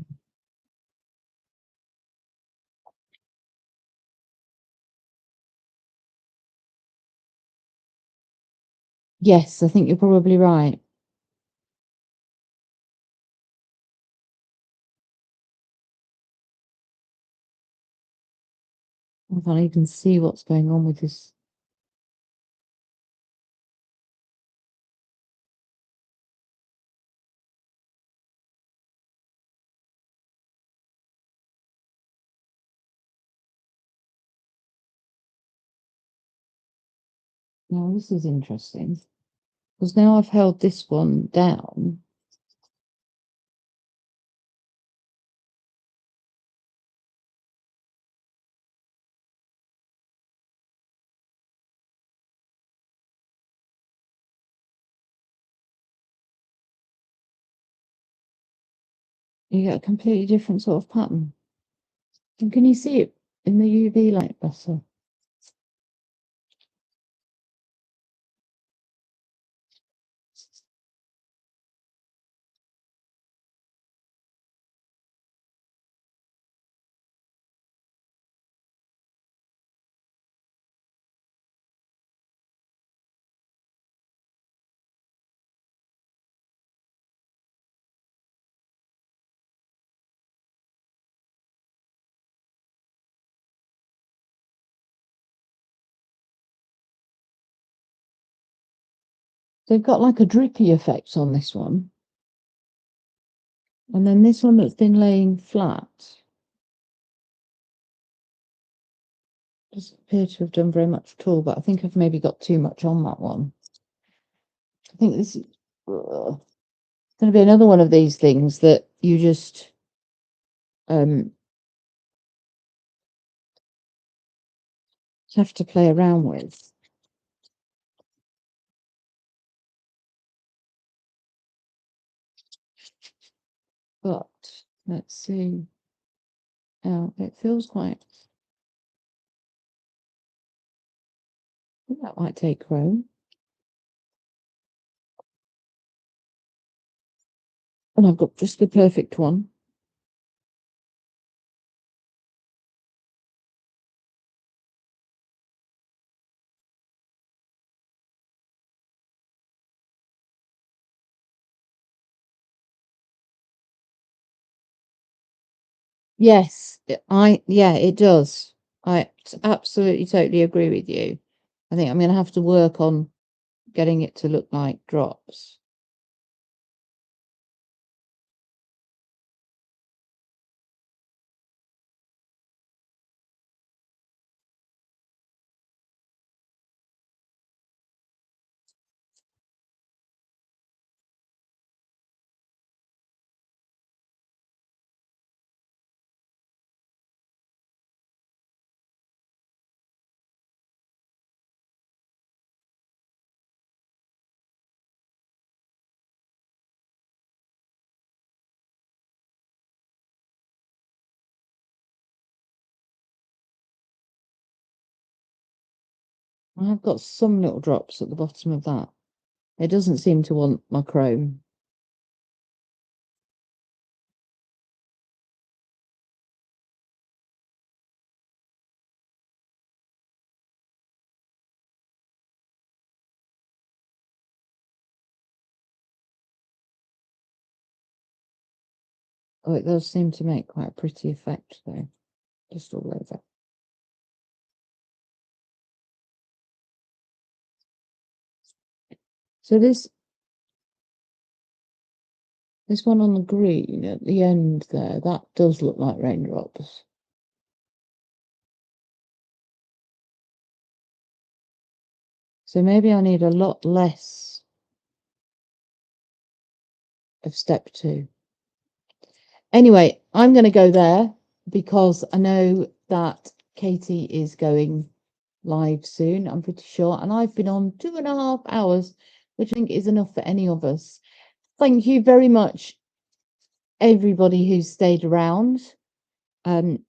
S1: Yes, I think you're probably right. I can't even see what's going on with this. Now, this is interesting. Because now I've held this one down. You get a completely different sort of pattern. And can you see it in the UV light better? They've got like a drippy effect on this one. And then this one that's been laying flat doesn't appear to have done very much at all, but I think I've maybe got too much on that one. I think this is going to be another one of these things that you just have to play around with. But let's see. Oh, it feels quite. I think that might take chrome. And I've got just the perfect one. Yes, yeah, it does. I absolutely totally agree with you. I think I'm going to have to work on getting it to look like drops. I've got some little drops at the bottom of that. It doesn't seem to want my chrome. Oh, it does seem to make quite a pretty effect though, just all over. So this one on the green at the end there, that does look like raindrops. So maybe I need a lot less of step 2. Anyway, I'm going to go there because I know that Katie is going live soon, I'm pretty sure. And I've been on 2.5 hours, which I think is enough for any of us. Thank you very much, everybody who's stayed around. I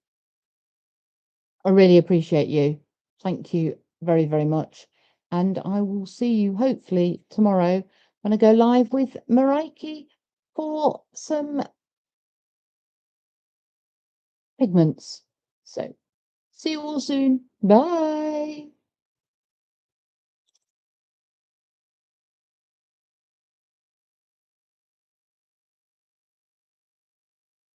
S1: really appreciate you. Thank you very, very much. And I will see you hopefully tomorrow when I go live with Mareike for some pigments. So see you all soon. Bye.